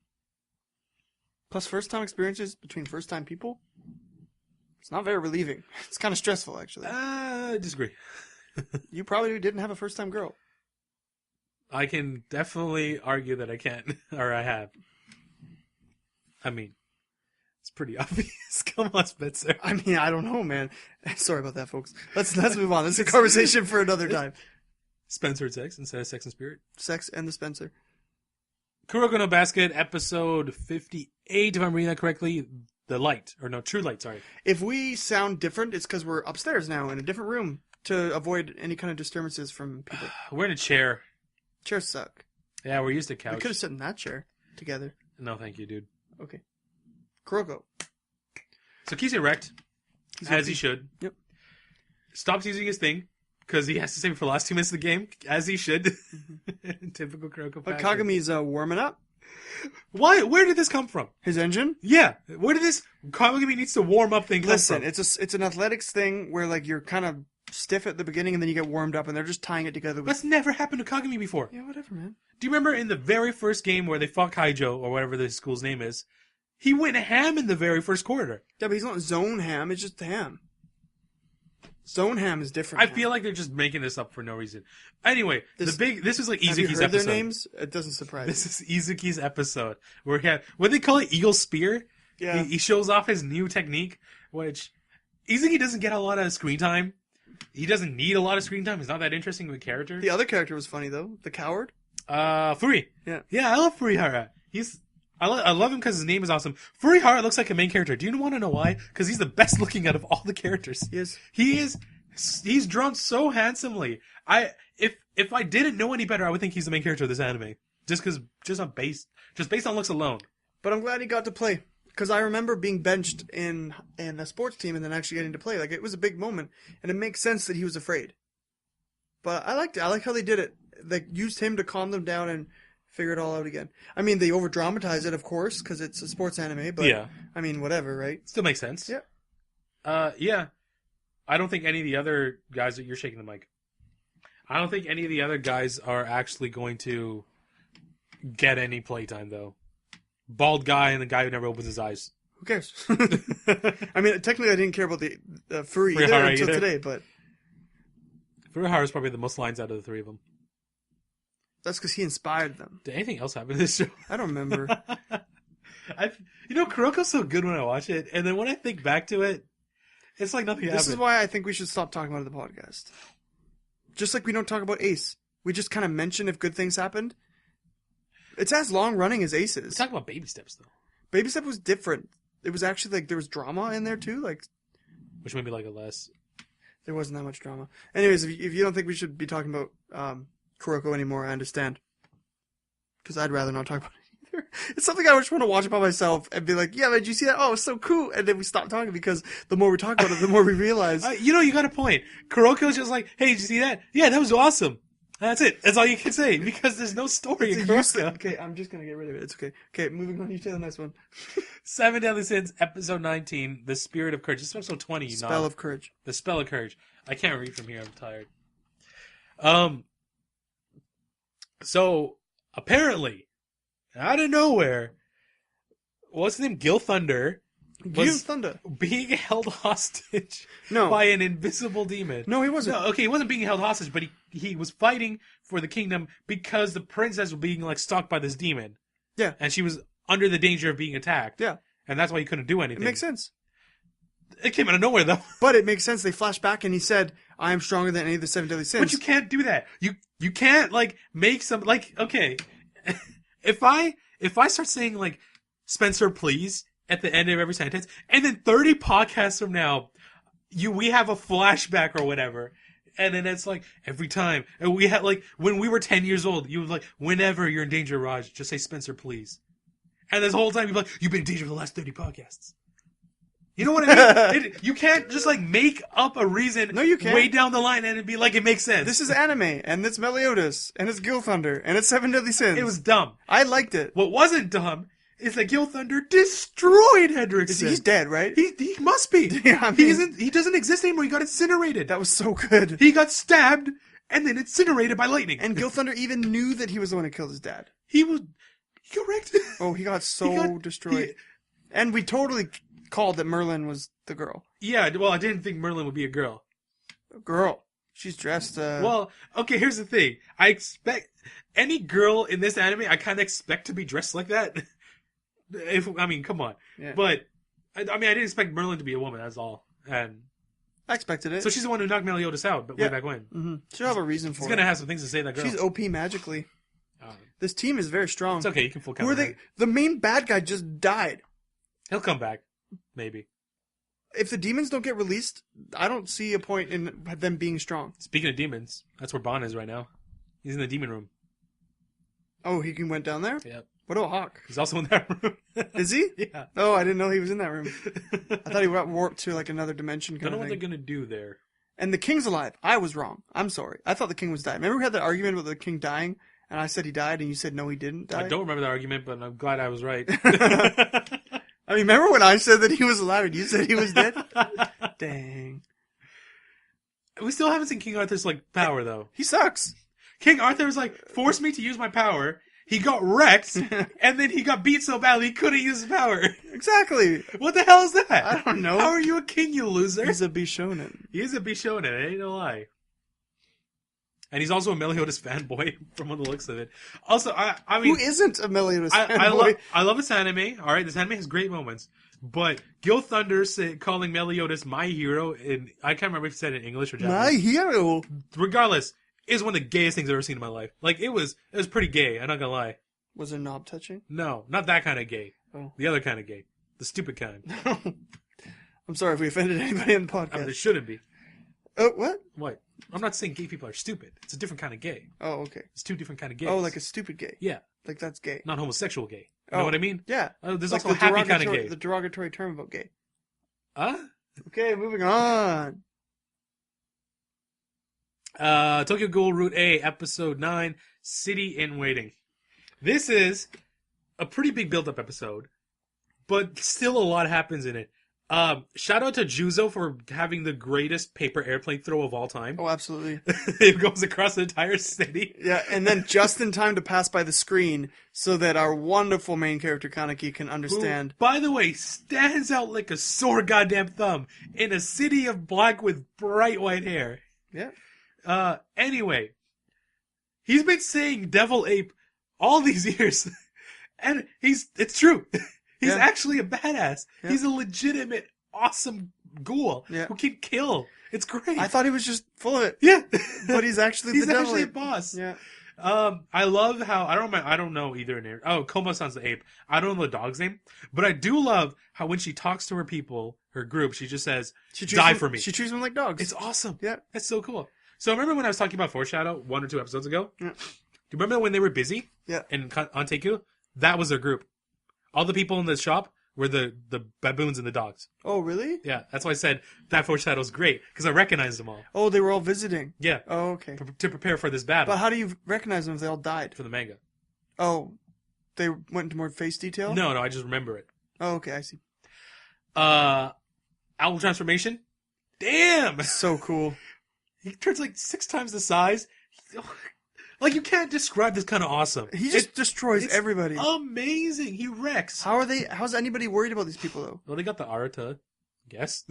Plus, first-time experiences between first-time people, it's not very relieving. It's kind of stressful, actually. I disagree. You probably didn't have a first-time girl. I can definitely argue that I can, or I have. I mean, it's pretty obvious. Come on, Spencer. I mean, I don't know, man. Sorry about that, folks. Let's move on. This is a conversation for another time. Spencer and sex instead of sex and spirit. Sex and the Spencer. Kuroko no Basket, episode 58, if I'm reading that correctly. True Light, sorry. If we sound different, it's because we're upstairs now in a different room to avoid any kind of disturbances from people. We're in a chair. Chairs suck. Yeah, we're used to couch. We could have sat in that chair together. No, thank you, dude. Okay. Kuroko. So Kise erect, as he should. Yep. Stops using his thing, because he has to save it for the last 2 minutes of the game, as he should. Mm-hmm. Typical Kuroko But pattern. Kagami's warming up. Why? Where did this come from? His engine? Yeah. Where did this Kagami needs to warm up thing come Listen, from? it's an athletics thing where like you're kind of stiff at the beginning and then you get warmed up and they're just tying it together with... That's never happened to Kagami before. Yeah, whatever, man. Do you remember in the very first game where they fought Kaijo, or whatever the school's name is, he went ham in the very first quarter. Yeah, but he's not zone ham, it's just ham. Zone ham is different. I feel like they're just making this up for no reason. Anyway, this is like have you Izuki's heard episode. their names? It doesn't surprise me. This is Izuki's episode where he had, what do they call it, Eagle Spear? Yeah. He shows off his new technique, which Izuki doesn't get a lot of screen time. He doesn't need a lot of screen time. He's not that interesting of a character. The other character was funny though, the coward. Furi. Yeah. Yeah, I love Furihara. I love him because his name is awesome. Furihara looks like a main character. Do you want to know why? Because he's the best looking out of all the characters. Yes. He's drawn so handsomely. If I didn't know any better, I would think he's the main character of this anime. Just based on looks alone. But I'm glad he got to play. Because I remember being benched in a sports team and then actually getting to play. Like, it was a big moment. And it makes sense that he was afraid. But I liked it. I like how they did it. They used him to calm them down and figure it all out again. I mean, they over-dramatize it, of course, because it's a sports anime. But, yeah. I mean, whatever, right? Still makes sense. Yeah. Yeah. I don't think any of the other guys that you're shaking the mic. I don't think any of the other guys are actually going to get any playtime, though. Bald guy and the guy who never opens his eyes. Who cares? I mean, technically, I didn't care about the furry either until today, but... Furihara is probably the most lines out of the three of them. That's because he inspired them. Did anything else happen in this show? I don't remember. Kuroko's so good when I watch it, and then when I think back to it, it's like nothing happened. This is why I think we should stop talking about it in the podcast. Just like we don't talk about Ace. We just kind of mention if good things happened. It's as long running as Ace is. We're talking about Baby Steps, though. Baby Step was different. It was actually like there was drama in there too, like, which made me like it less. There wasn't that much drama. Anyways, if you don't think we should be talking about Kuroko anymore, I understand. Because I'd rather not talk about it either. It's something I just want to watch by myself and be like, yeah, man, did you see that? Oh, it's so cool. And then we stop talking because the more we talk about it, the more we realize. You got a point. Kuroko's just like, hey, did you see that? Yeah, that was awesome. That's it. That's all you can say because there's no story in Kuroko. Okay, I'm just going to get rid of it. It's okay. Okay, moving on. You say the next one. 7 Deadly Sins, episode 19, The Spirit of Courage. This is episode 20. Spell of Courage. The Spell of Courage. I can't read from here. I'm tired. So, apparently, out of nowhere, what's his name? Gil Thunder. Being held hostage by an invisible demon. No, he wasn't. No, okay, he wasn't being held hostage, but he was fighting for the kingdom because the princess was being stalked by this demon. Yeah. And she was under the danger of being attacked. Yeah. And that's why he couldn't do anything. It makes sense. It came out of nowhere, though. But it makes sense. They flash back and he said, I am stronger than any of the 7 Deadly Sins. But you can't do that. You can't, make some, okay. If I start saying, Spencer, please, at the end of every sentence, and then 30 podcasts from now, we have a flashback or whatever, and then it's every time, and we had when we were 10 years old, you would whenever you're in danger, Raj, just say Spencer, please, and this whole time you'd be you've been in danger for the last 30 podcasts. You know what I mean? You can't just make up a reason. No, you can't. Way down the line and it'd be it makes sense. This is anime, and it's Meliodas, and it's Gil Thunder, and it's 7 Deadly Sins. It was dumb. I liked it. What wasn't dumb is that Gil Thunder destroyed Hendrickson. He's dead, right? He must be. Yeah, I mean, he doesn't exist anymore. He got incinerated. That was so good. He got stabbed and then incinerated by lightning. And Gil Thunder even knew that he was the one who killed his dad. He got wrecked. Oh, he got destroyed. And we totally called that Merlin was the girl. Yeah, well, I didn't think Merlin would be a girl. A girl. She's dressed, Well, okay, here's the thing. I expect any girl in this anime, I kind of expect to be dressed like that. Come on. Yeah. But, I didn't expect Merlin to be a woman, that's all. And I expected it. So she's the one who knocked Meliodas out, but way back when. Mm-hmm. She'll have a reason for it. She's going to have some things to say, that girl. She's OP magically. This team is very strong. It's okay, you can full count. Who are they? The main bad guy just died. He'll come back. Maybe. If the demons don't get released, I don't see a point in them being strong. Speaking of demons, that's where Bon is right now. He's in the demon room. Oh, he went down there? Yep. What about Hawk? He's also in that room. Is he? Yeah. Oh, I didn't know he was in that room. I thought he got warped to another dimension kind Don't know of what thing. they're going to do there. And the king's alive. I was wrong. I'm sorry. I thought the king was dead. Remember we had that argument about the king dying? And I said he died, and you said no, he didn't die? I don't remember that argument, but I'm glad I was right. I mean, remember when I said that he was alive and you said he was dead? Dang. We still haven't seen King Arthur's, like, power, though. He sucks. King Arthur was like, forced me to use my power. He got wrecked, and then he got beat so badly he couldn't use his power. Exactly. What the hell is that? I don't know. How are you a king, you loser? He's a Bishonen. He is a Bishonen, ain't no lie. And he's also a Meliodas fanboy, from the looks of it. Also, I mean... Who isn't a Meliodas fanboy? I love this anime, alright? This anime has great moments. But Gil Thunder calling Meliodas my hero, in I can't remember if he said it in English or Japanese. My hero! Regardless, is one of the gayest things I've ever seen in my life. Like, it was pretty gay, I'm not gonna lie. Was there knob touching? No, not that kind of gay. Oh. The other kind of gay. The stupid kind. I'm sorry if we offended anybody on the podcast. I mean, it shouldn't be. Oh, what? What? I'm not saying gay people are stupid. It's a different kind of gay. Oh, okay. It's two different kind of gays. Oh, like a stupid gay. Yeah. Like that's gay. Not homosexual gay. You know what I mean? Yeah. There's like also a happy kind of gay. The derogatory term about gay. Huh? Okay, moving on. Tokyo Ghoul Route A, Episode 9, City in Waiting. This is a pretty big build-up episode, but still a lot happens in it. Shout out to Juzo for having the greatest paper airplane throw of all time. Oh, absolutely. It goes across the entire city. Yeah, and then just in time to pass by the screen so that our wonderful main character Kaneki can understand. Who, by the way, stands out like a sore goddamn thumb in a city of black with bright white hair. Yeah. Anyway, he's been saying Devil Ape all these years, and it's true. He's actually a badass. Yeah. He's a legitimate, awesome ghoul who can kill. It's great. I thought he was just full of it. Yeah. But he's actually the devil. He's actually a boss. Yeah. I love how, I don't know either name. Oh, Koma-san's the ape. I don't know the dog's name. But I do love how when she talks to her people, her group, she just says, die for me. She treats them like dogs. It's awesome. Yeah. That's so cool. So remember when I was talking about Foreshadow 1 or 2 episodes ago? Yeah. Do you remember when they were busy? Yeah. On Teku? That was their group. All the people in the shop were the baboons and the dogs. Oh, really? Yeah, that's why I said that foreshadow's great, because I recognized them all. Oh, they were all visiting. Yeah. Oh, okay. To prepare for this battle. But how do you recognize them if they all died? For the manga. Oh, they went into more face detail? No, I just remember it. Oh, okay, I see. Owl transformation? Damn! So cool. He turns like 6 times the size. Like, you can't describe this kind of awesome. He just destroys everybody. Amazing. He wrecks. How's anybody worried about these people, though? Well, they got the Arata, I guess.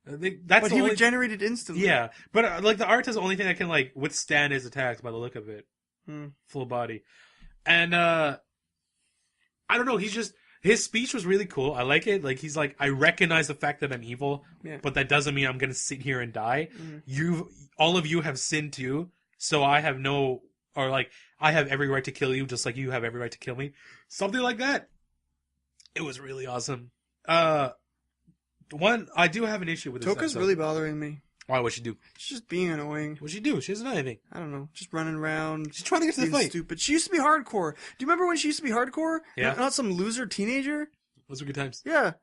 But he regenerated instantly. Yeah, but like the Arata's the only thing that can like withstand his attacks by the look of it. Full body. And I don't know, his speech was really cool. I like it. Like, he's like, I recognize the fact that I'm evil, but that doesn't mean I'm going to sit here and die. All of you have sinned too. So I have I have every right to kill you, just like you have every right to kill me. Something like that. It was really awesome. I do have an issue with this Toka's really bothering me. Why? What'd she do? She's just being annoying. What'd she do? She doesn't know anything. I don't know. Just running around. She's trying to get to the fight. Stupid. She used to be hardcore. Do you remember when she used to be hardcore? Yeah. Not some loser teenager? Those were good times. Yeah.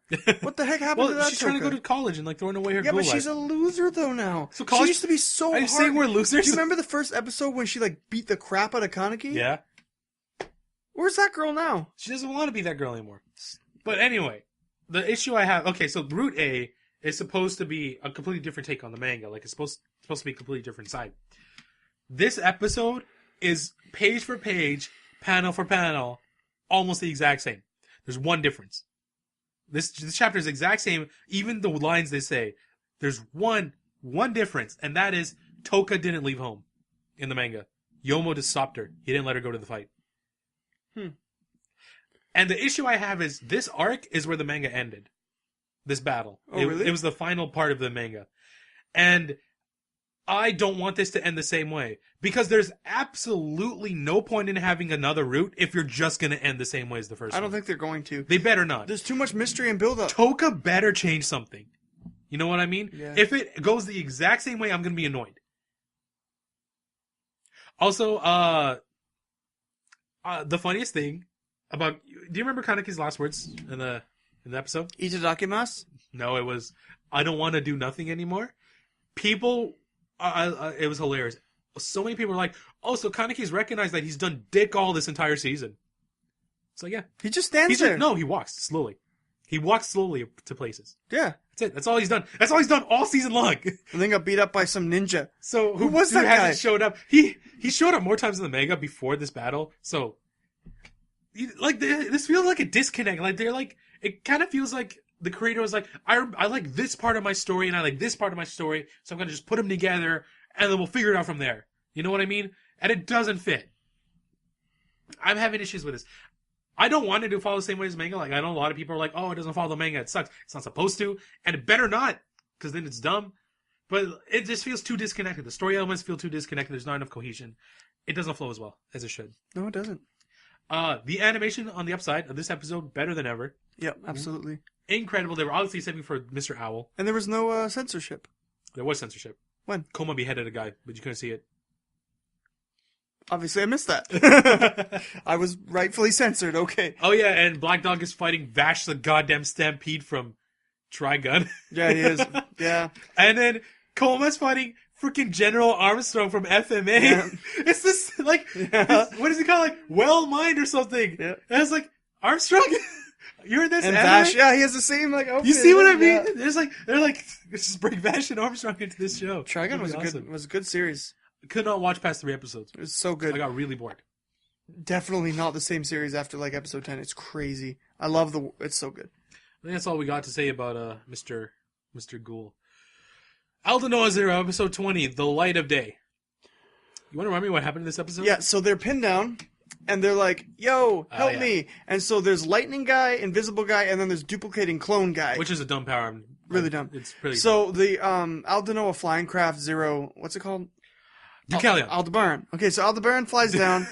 What the heck happened to that? She's trying to go to college and like throwing away her Yeah, but life. she's a loser though now. So college, she used to be so Are you hard. saying we're losers? Do you remember the first episode when she like beat the crap out of Kaneki? Yeah. Where's that girl now? She doesn't want to be that girl anymore. But anyway, the issue I have... Okay, so Route A is supposed to be a completely different take on the manga. Like, it's supposed to be a completely different side. This episode is page for page, panel for panel, almost the exact same. There's one difference. This chapter is the exact same, even the lines they say. There's one difference, and that is Toka didn't leave home in the manga. Yomo just stopped her. He didn't let her go to the fight. And the issue I have is this arc is where the manga ended. This battle. Oh, really? It was the final part of the manga. And I don't want this to end the same way. Because there's absolutely no point in having another route if you're just going to end the same way as the first one. I don't think they're going to. They better not. There's too much mystery and build-up. Toka better change something. You know what I mean? Yeah. If it goes the exact same way, I'm going to be annoyed. Also, the funniest thing about... Do you remember Kaneki's last words in the episode? Itadakimasu? No, it was, I don't want to do nothing anymore. People... it was hilarious. So many people were like, oh, so Kaneki's recognized that he's done dick all this entire season. It's like, yeah. He just stands there. No, he walks slowly. He walks slowly to places. Yeah. That's it. That's all he's done. That's all he's done all season long. And then got beat up by some ninja. So Who was that guy? hasn't showed up? He showed up more times in the manga before this battle. So, this feels like a disconnect. Like they're like, it kind of feels like the creator was like, I like this part of my story and I like this part of my story, so I'm gonna just put them together and then we'll figure it out from there. You know what I mean? And it doesn't fit. I'm having issues with this. I don't want it to follow the same way as manga. Like, I know a lot of people are like, oh, it doesn't follow the manga. It sucks. It's not supposed to. And it better not, because then it's dumb. But it just feels too disconnected. The story elements feel too disconnected. There's not enough cohesion. It doesn't flow as well as it should. No, it doesn't. The animation on the upside of this episode, better than ever. Yep, absolutely. Incredible. They were obviously saving for Mr. Owl. And there was no censorship. There was censorship. When? Koma beheaded a guy, but you couldn't see it. Obviously, I missed that. I was rightfully censored. Okay. Oh, yeah, and Black Dog is fighting Vash the goddamn Stampede from Trigun. Yeah, he is. Yeah. And then Koma's fighting freaking General Armstrong from FMA. Yeah. It's this, like, Yeah. what is it called? Like, Well Mind or something. Yeah. And it's like, Armstrong? You're in this And anime? Vash, yeah, he has the same, like, outfit. You see what I mean? Yeah. They're like, let's just bring Vash and Armstrong into this show. Trigun was It'd be a good series. Could not watch past 3 episodes. It was so good. I got really bored. Definitely not the same series after, like, episode 10. It's crazy. I love it's so good. I think that's all we got to say about Mr. Ghoul. Aldnoah Zero, episode 20, The Light of Day. You want to remind me what happened in this episode? Yeah, so they're pinned down, and they're like, yo, help yeah. me. And so there's lightning guy, invisible guy, and then there's duplicating clone guy. Which is a dumb power. Really dumb. It's pretty So the Aldnoah Flying Craft Zero, what's it called? Deucalion. Aldebaran. Okay, so Aldebaran flies down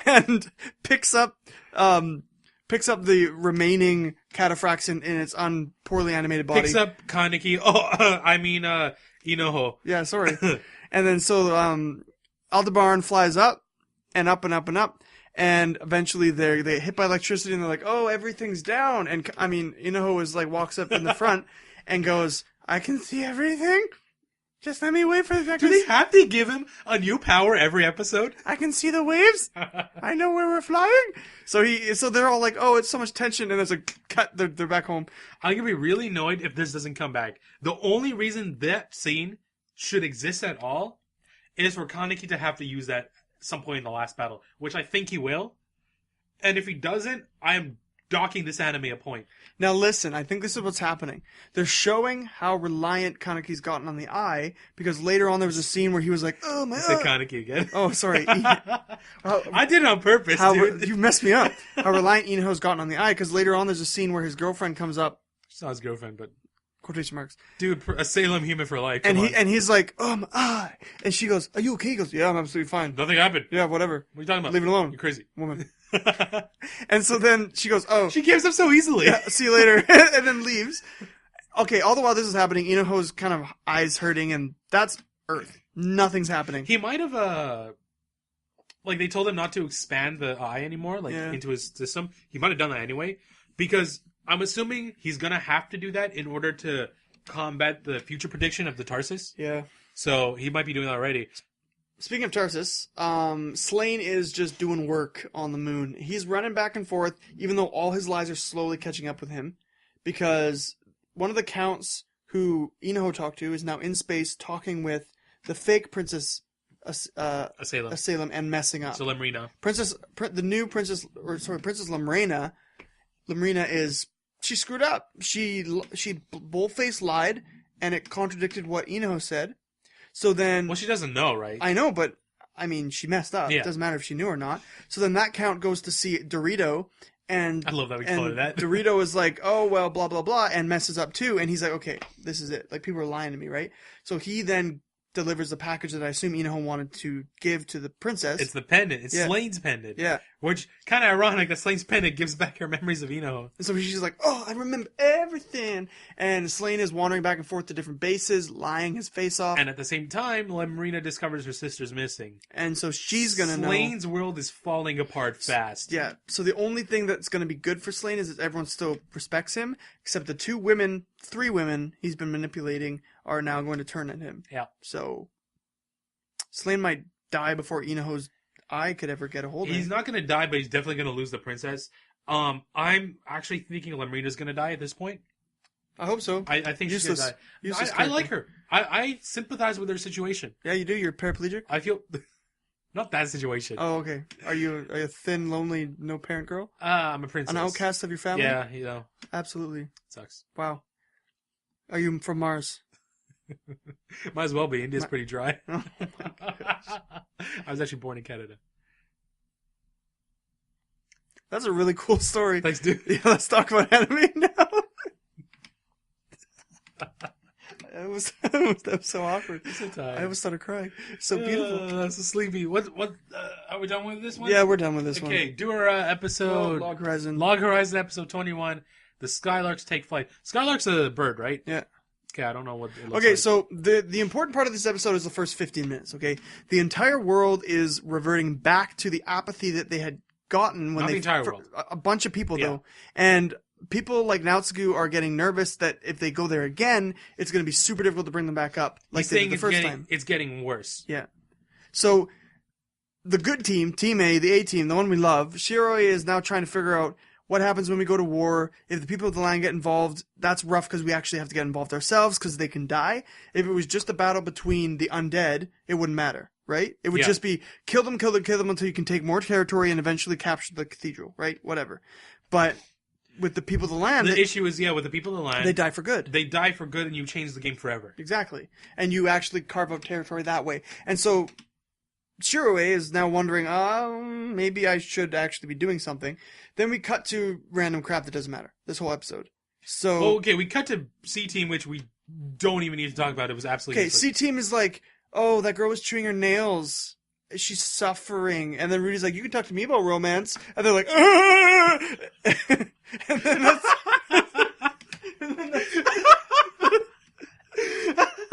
and picks up the remaining cataphracts in its poorly animated body. Picks up Kaneki. Inoho. Yeah, sorry. And then so Aldebaran flies up and up and up and up, and eventually they get hit by electricity and they're like, oh, everything's down. And Inoho is like walks up in the front and goes, I can see everything. Just let me wait for the. Do they have to give him a new power every episode? I can see the waves. I know where we're flying. So they're all like, oh, it's so much tension, and there's a cut. They're back home. I'm gonna be really annoyed if this doesn't come back. The only reason that scene should exist at all is for Kaneki to have to use that at some point in the last battle, which I think he will. And if he doesn't, I am docking this anime a point. Now listen, I think this is what's happening. They're showing how reliant Kaneki's gotten on the eye, because later on there was a scene where he was like, oh my Say Kaneki again. Oh, sorry. I did it on purpose, dude. You messed me up. How reliant Inoho's gotten on the eye, because later on there's a scene where his girlfriend comes up. She's not his girlfriend, but... Quotation marks. Dude, a Salem human for life. And he's like, oh my eye. And she goes, are you okay? He goes, yeah, I'm absolutely fine. Nothing happened. Yeah, whatever. What are you talking about? Leave it alone. You're crazy. Woman. And so then she goes, oh. She gives up so easily. Yeah, see you later. And then leaves. Okay, all the while this is happening, Inoho's kind of eyes hurting, and that's Earth. Nothing's happening. He might have, like, they told him not to expand the eye anymore, into his system. He might have done that anyway, because I'm assuming he's gonna have to do that in order to combat the future prediction of the Tarsus. Yeah. So he might be doing that already. Speaking of Tarsus, Slane is just doing work on the moon. He's running back and forth, even though all his lies are slowly catching up with him, because one of the counts who Inoho talked to is now in space talking with the fake Princess Salem and messing up. So Lemrina. Princess Lemrina. Lemrina she screwed up. She bold-faced lied, and it contradicted what Inoho said. So then... Well, she doesn't know, right? I know, but, I mean, she messed up. Yeah. It doesn't matter if she knew or not. So then that count goes to see Dorito, and... I love that we call her that. Dorito is like, oh, well, blah, blah, blah, and messes up too, and he's like, okay, this is it. Like, people are lying to me, right? So he then delivers the package that I assume Inoho wanted to give to the princess. It's the pendant. It's Yeah. Slane's pendant. Yeah. Which, kind of ironic that Slane's pendant gives back her memories of Inoho. And so she's like, oh, I remember everything. And Slane is wandering back and forth to different bases, lying his face off. And at the same time, Lemrina discovers her sister's missing. And so she's going to know. Slane's world is falling apart fast. Yeah. So the only thing that's going to be good for Slane is that everyone still respects him, except the 3 women he's been manipulating are now going to turn on him. Yeah. So Slane might die before Inoho's eye could ever get a hold of him. He's not going to die, but he's definitely going to lose the princess. I'm actually thinking Lamrina's gonna die at this point. I hope so. I think she's gonna die. I like her. I sympathize with her situation. Yeah, you do. You're paraplegic? I feel... Not that situation. Oh, okay. Are you a thin, lonely, no-parent girl? I'm a princess. An outcast of your family? Yeah, you know. Absolutely. Sucks. Wow. Are you from Mars? Might as well be. India's pretty dry. Oh, my gosh. I was actually born in Canada. That's a really cool story. Thanks, dude. Yeah, let's talk about anime now. That was so awkward. I'm so tired. I almost started crying. So beautiful. So sleepy. What? Are we done with this one? Yeah, we're done with this one. Okay, Durarara episode... Log Horizon. Log Horizon episode 21. The Skylarks take flight. Skylark's a bird, right? Yeah. Okay, I don't know what it looks Okay, like. so the important part of this episode is the first 15 minutes, okay? The entire world is reverting back to the apathy that they had gotten when Not the entire world. A bunch of people, Yeah. though. And people like Naotsugu are getting nervous that if they go there again, it's going to be super difficult to bring them back up like He's they saying did the first time. it's getting worse. Yeah. So the good team, Team A, the A team, the one we love, Shiroi is now trying to figure out what happens when we go to war. If the people of the land get involved, that's rough because we actually have to get involved ourselves because they can die. If it was just a battle between the undead, it wouldn't matter, right? It would just be kill them until you can take more territory and eventually capture the cathedral, right? Whatever. But with the people of the land... The issue is, with the people of the land... They die for good. They die for good and you change the game forever. Exactly. And you actually carve out territory that way. And so Shiroi is now wondering, maybe I should actually be doing something. Then we cut to random crap that doesn't matter. This whole episode. So okay, we cut to C Team, which we don't even need to talk about. It was absolutely useless. C Team is like, oh, that girl was chewing her nails. She's suffering. And then Rudy's like, you can talk to me about romance. And they're like, and then that's...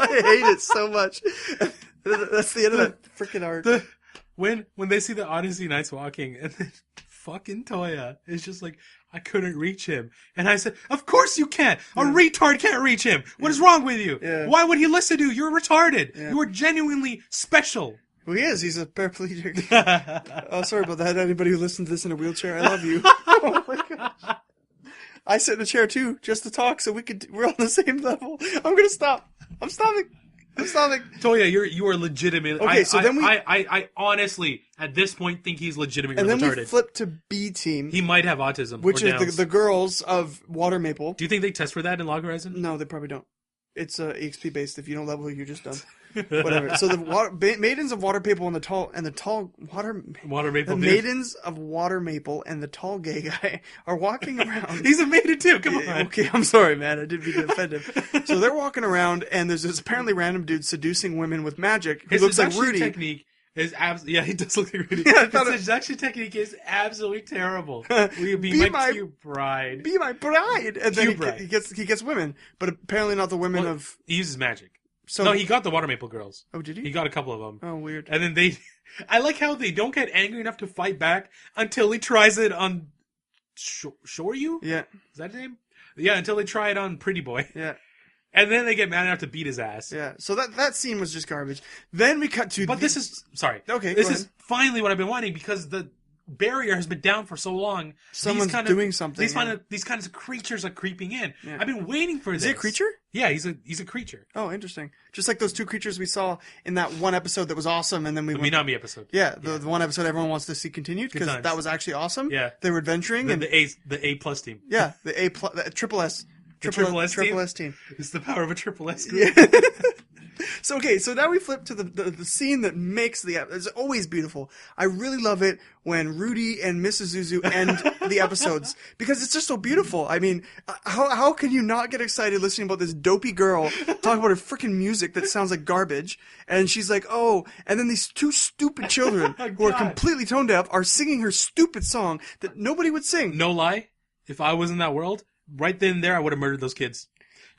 I hate it so much. That's the end of that freaking arc. When they see the Odyssey Knights walking, and then fucking Toya is just like, I couldn't reach him. And I said, of course you can't! A retard can't reach him! What is wrong with you? Yeah. Why would he listen to you? You're retarded! Yeah. You are genuinely special! Well, he is. He's a paraplegic. Oh, sorry about that. Anybody who listened to this in a wheelchair, I love you. Oh my gosh. I sit in a chair too, just to talk, so we're on the same level. I'm gonna stop. I'm stopping. Toya, you are legitimate. Okay, so then I honestly, at this point, think he's legitimately retarded. And then we flip to B Team. He might have autism. Which or is Downs. the girls of Water Maple. Do you think they test for that in Log Horizon? No, they probably don't. It's EXP based. If you don't level, you're just done. Whatever. So the maidens of Water Maple and the tall Water Maple. the maidens of Water Maple and the tall gay guy are walking around. He's a maiden too. Come on. Okay, I'm sorry, man. I didn't mean to offend him. So they're walking around, and there's this apparently random dude seducing women with magic who looks like Rudy. Technique is he does look like Rudy. Yeah, his seduction technique is absolutely terrible. Will you be my cute bride? Be my bride. And then bride. he gets women, but apparently not the women of. He uses magic. So no, he got the Water Maple girls. Oh, did he? He got a couple of them. Oh, weird. And then I like how they don't get angry enough to fight back until he tries it on Shoryu? Yeah. Is that his name? Yeah, until they try it on Pretty Boy. Yeah. And then they get mad enough to beat his ass. Yeah. So that scene was just garbage. Then we cut to. But this is Okay. This is finally what I've been wanting because the barrier has been down for so long. Someone's doing something. These kinds of creatures are creeping in. Yeah. I've been waiting for this. Is he a creature? Yeah, he's a creature. Oh, interesting. Just like those two creatures we saw in that one episode that was awesome, and then we the went... Minami episode. Yeah, the one episode everyone wants to see continued because that was actually awesome. Yeah, they were adventuring the A plus team. Yeah, the triple S. Triple S team. It's the power of a triple S group. Yeah. So now we flip to the scene that makes it's always beautiful. I really love it when Rudy and Mrs. Zuzu end the episodes because it's just so beautiful. I mean, how can you not get excited listening about this dopey girl talk about her freaking music that sounds like garbage? And she's like, oh, and then these two stupid children who are completely tone deaf are singing her stupid song that nobody would sing. No lie, if I was in that world, right then and there, I would have murdered those kids.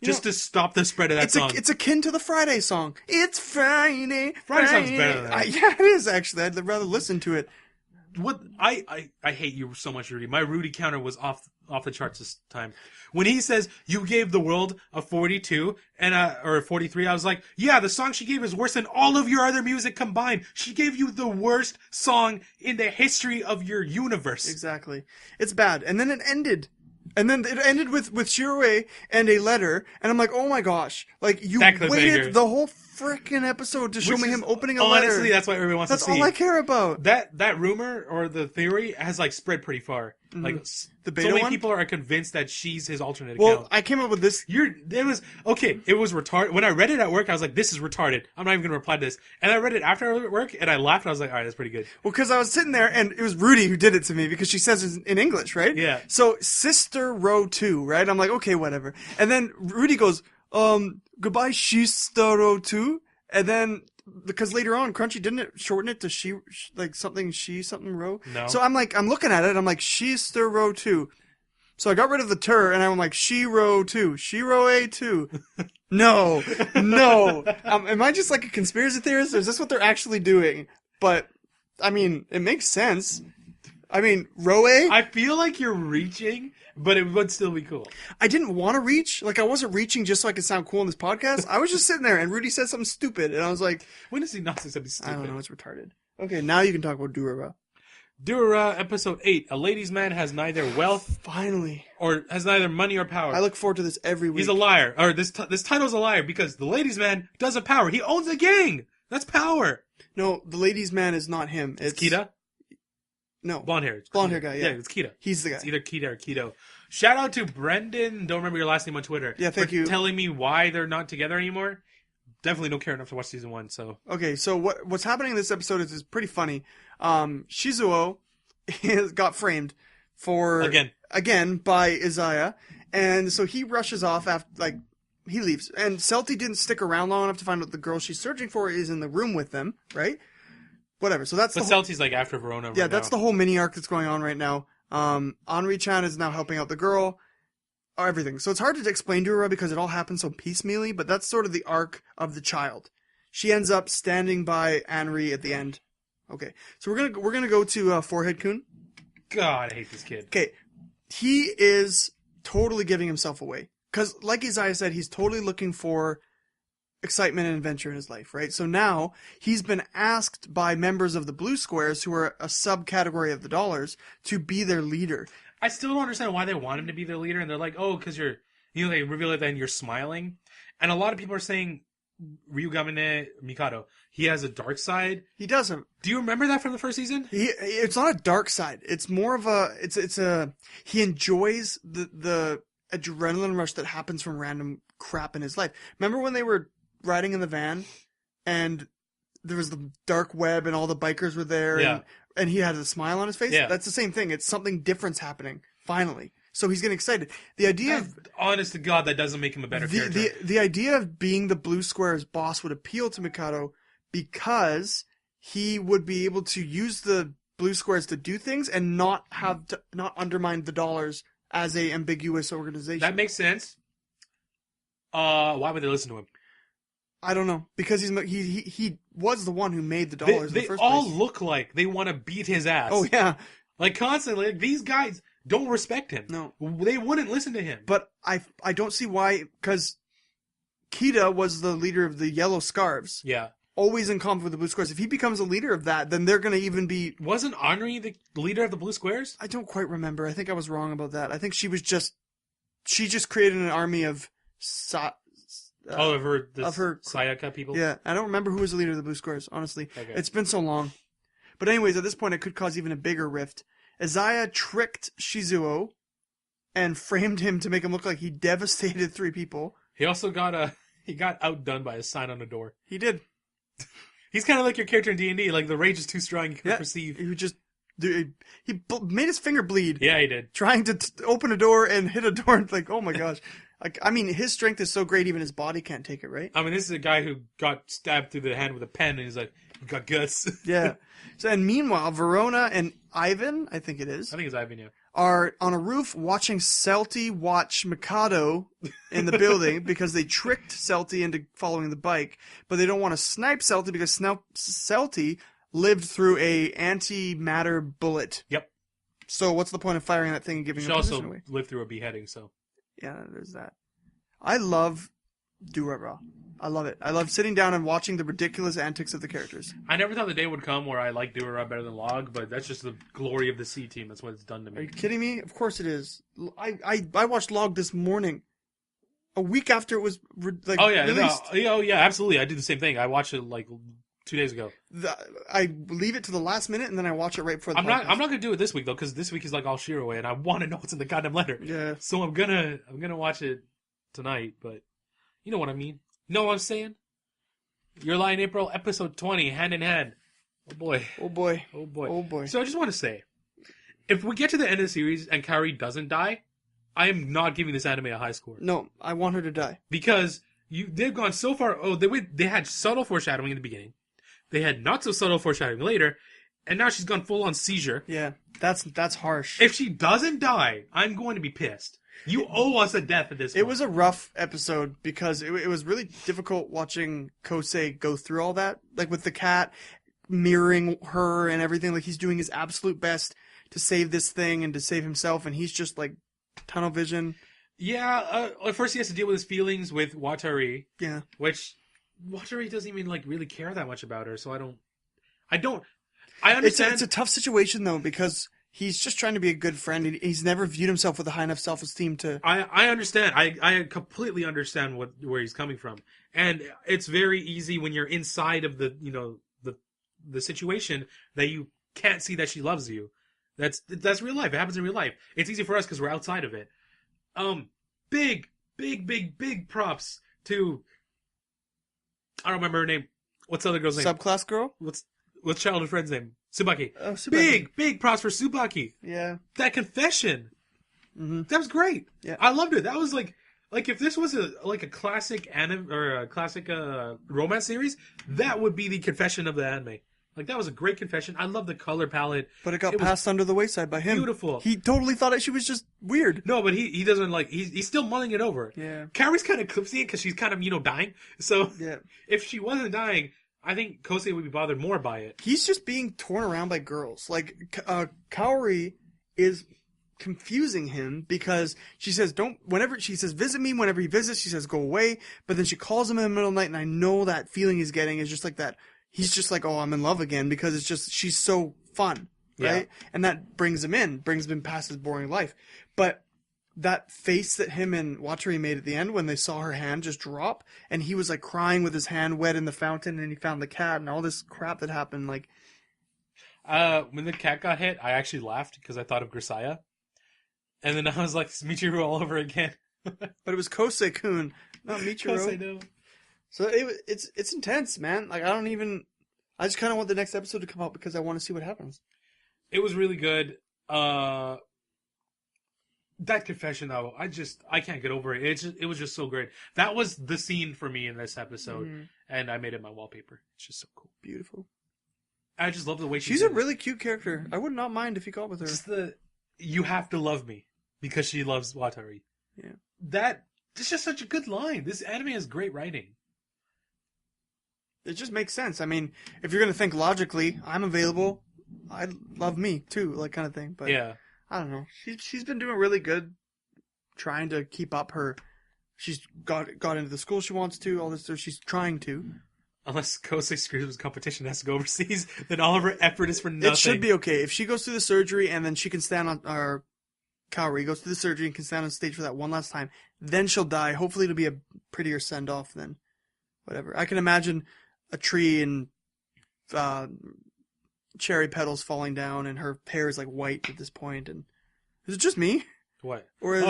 Just to stop the spread of that song. It's akin to the Friday song. It's Friday. Friday song's better than that. Yeah, it is actually. I'd rather listen to it. What I hate you so much, Rudy. My Rudy counter was off off the charts this time. When he says, you gave the world a 42 and or a 43, I was like, yeah, the song she gave is worse than all of your other music combined. She gave you the worst song in the history of your universe. Exactly. It's bad. And then it ended. And then it ended with Shiroe and a letter, and I'm like, oh my gosh. Like, you waited the whole freaking episode to show me him opening a letter. Honestly, that's what everyone wants to see. That's all I care about. That rumor, or the theory, has, like, spread pretty far. Mm-hmm. Like, the beta so many people are convinced that she's his alternate account. Well, I came up with this. It was retarded. When I read it at work, I was like, this is retarded. I'm not even going to reply to this. And I read it after I was at work, and I laughed, and I was like, alright, that's pretty good. Well, because I was sitting there, and it was Rudy who did it to me, because she says it in English, right? Yeah. So, Sister Row 2, right? I'm like, okay, whatever. And then Rudy goes, goodbye, Sister Row 2. And then, because later on, Crunchy didn't it shorten it to something row? No. So I'm looking at it, I'm like, Sister Row 2. So I got rid of the tur, and I'm like, She Row 2. She Row A 2. No. Am I just like a conspiracy theorist, or is this what they're actually doing? But, I mean, it makes sense. I mean, Row A? I feel like you're reaching, but it would still be cool. I didn't want to reach. Like, I wasn't reaching just so I could sound cool in this podcast. I was just sitting there, and Rudy said something stupid, and I was like... When does he not say something stupid? I don't know, it's retarded. Okay, now you can talk about Durarara. Durarara, episode 8. A ladies' man has neither wealth... Finally. Or has neither money or power. I look forward to this every week. He's a liar. Or this title's a liar, because the ladies' man doesn't power. He owns a gang! That's power! No, the ladies' man is not him. It's Kita? No. Blonde hair. Blonde hair guy, yeah. Yeah, it's Kita. He's the guy. It's either Kita or Keto. Shout out to Brendan, don't remember your last name on Twitter. Yeah, thank you. Telling me why they're not together anymore. Definitely don't care enough to watch season 1, so. Okay, so what's happening in this episode is pretty funny. Shizuo got framed for... Again, by Izaya. And so he rushes off after, he leaves. And Celty didn't stick around long enough to find out the girl she's searching for is in the room with them, right? Whatever, so that's Celty's after Verona right that's the whole mini arc that's going on right now. Henri-chan is now helping out the girl. Everything. So it's hard to explain to her because it all happens so piecemeally, but that's sort of the arc of the child. She ends up standing by Henri at the end. Okay, so we're gonna go to Forehead Kun. God, I hate this kid. Okay, he is totally giving himself away. Because, like Isaiah said, he's totally looking for excitement and adventure in his life, right? So now, he's been asked by members of the Blue Squares, who are a subcategory of the Dollars, to be their leader. I still don't understand why they want him to be their leader, and they're like, oh, because they reveal it and you're smiling. And a lot of people are saying, Ryugamine Mikado, he has a dark side. He doesn't. Do you remember that from the first season? It's not a dark side. It's more of he enjoys the adrenaline rush that happens from random crap in his life. Remember when they were riding in the van and there was the dark web and all the bikers were there and he had a smile on his face? Yeah. That's the same thing. It's something different's happening, finally. So he's getting excited. The idea of... Honest to God, that doesn't make him a better character. The idea of being the Blue Square's boss would appeal to Mikado because he would be able to use the Blue Squares to do things and not undermine the Dollars as a ambiguous organization. That makes sense. Why would they listen to him? I don't know, because he was the one who made the Dollars. They in the first all place. look like they want to beat his ass. Oh yeah, constantly. These guys don't respect him. No, they wouldn't listen to him. But I don't see why, because Kita was the leader of the Yellow Scarves. Yeah. Always in conflict with the Blue Squares. If he becomes a leader of that, then they're going to even be... Wasn't Henri the leader of the Blue Squares? I don't quite remember. I think I was wrong about that. I think she just created an army of... of her Sayaka people? Yeah, I don't remember who was the leader of the Blue Squares, honestly. Okay. It's been so long. But anyways, at this point, it could cause even a bigger rift. Izaya tricked Shizuo and framed him to make him look like he devastated 3 people. He also got outdone by a sign on the door. He did. He's kind of like your character in D&D. Like, the rage is too strong, you can't perceive. He made his finger bleed. Yeah, he did. Trying to open a door and hit a door and oh my gosh. His strength is so great, even his body can't take it, right? This is a guy who got stabbed through the hand with a pen, and he's like, you got guts. Yeah. So, and meanwhile, Verona and Ivan, I think it's Ivan, yeah, are on a roof watching Celty watch Mikado in the building because they tricked Celty into following the bike, but they don't want to snipe Celty because Celty lived through a antimatter bullet. Yep. So what's the point of firing that thing and giving She her position also away? lived through a beheading, so. Yeah, there's that. I love Durarara. I love it. I love sitting down and watching the ridiculous antics of the characters. I never thought the day would come where I like Durarara better than Log, but that's just the glory of the C team. That's what it's done to Are you me. kidding me? Of course it is. I watched Log this morning. A week after it was released. Oh yeah, absolutely. I do the same thing. I watched it like 2 days ago. I leave it to the last minute and then I watch it right before the podcast. I'm not gonna do it this week though, because this week is like all Shiro and I want to know what's in the goddamn letter. Yeah. So I'm gonna watch it tonight, but you know what I mean. Know what I'm saying? Your Lie in April, episode 20, Hand in Hand. Oh boy. Oh boy. Oh boy. Oh boy. So I just want to say, if we get to the end of the series and Kaori doesn't die, I am not giving this anime a high score. No, I want her to die. Because they've gone so far. Oh, they had subtle foreshadowing in the beginning. They had not so subtle foreshadowing later. And now she's gone full on seizure. Yeah, that's harsh. If she doesn't die, I'm going to be pissed. You owe us a death at this point. It was a rough episode because it was really difficult watching Kosei go through all that. Like with the cat mirroring her and everything. Like he's doing his absolute best to save this thing and to save himself. And he's just like tunnel vision. Yeah, first he has to deal with his feelings with Watari. Yeah. Which Watari doesn't even like really care that much about her. So I understand. It's a tough situation though because he's just trying to be a good friend. He's never viewed himself with a high enough self-esteem to... I understand. I completely understand where he's coming from. And it's very easy when you're inside of the situation that you can't see that she loves you. That's real life. It happens in real life. It's easy for us because we're outside of it. Big props to... I don't remember her name. What's the other girl's name? Subclass girl? What's childhood friend's name? Tsubaki. Oh, Tsubaki. Big props for Tsubaki. Yeah. That confession. Mm-hmm. That was great. Yeah. I loved it. That was like if this was a classic anime or a classic romance series, that would be the confession of the anime. Like that was a great confession. I love the color palette. But it got passed under the wayside by him. Beautiful. He totally thought that she was just weird. No, but he doesn't like. He's still mulling it over. Yeah. Kaori's kind of clipsy because she's kind of dying. So Yeah. if she wasn't dying, I think Kosei would be bothered more by it. He's just being torn around by girls. Like, Kaori is confusing him because she says, visit me whenever he visits. She says, go away. But then she calls him in the middle of the night, and I know that feeling he's getting is just like that. He's just like, oh, I'm in love again because it's just, she's so fun, right? Yeah. And that brings him past his boring life. But that face that him and Watari made at the end when they saw her hand just drop, and he was like crying with his hand wet in the fountain, and he found the cat and all this crap that happened. Like, when the cat got hit, I actually laughed because I thought of Grisaya, and then I was like, it's Michiru all over again. But it was Kosei-kun, not Michiru. Kosei, no. So it's intense, man. Like I just kind of want the next episode to come out because I want to see what happens. It was really good. That confession though, I can't get over it. It was just so great. That was the scene for me in this episode, and I made it my wallpaper. It's just so cool, beautiful. I just love the way she's a really cute character. I would not mind if you got with her. Just you have to love me because she loves Watari. Yeah, it's just such a good line. This anime has great writing. It just makes sense. I mean, if you're gonna think logically, I'm available. I love me too, like kind of thing. But yeah. I don't know. She's been doing really good, trying to keep up her. She's got into the school she wants to. All this, she's trying to. Unless Kosei screws with competition and has to go overseas, then all of her effort is for nothing. It should be okay if she goes through the surgery and then she can stand on. Or Kaori goes through the surgery and can stand on stage for that one last time. Then she'll die. Hopefully, it'll be a prettier send off than whatever. I can imagine a tree and cherry petals falling down, and her hair is like white at this point. And is it just me? What? Or is,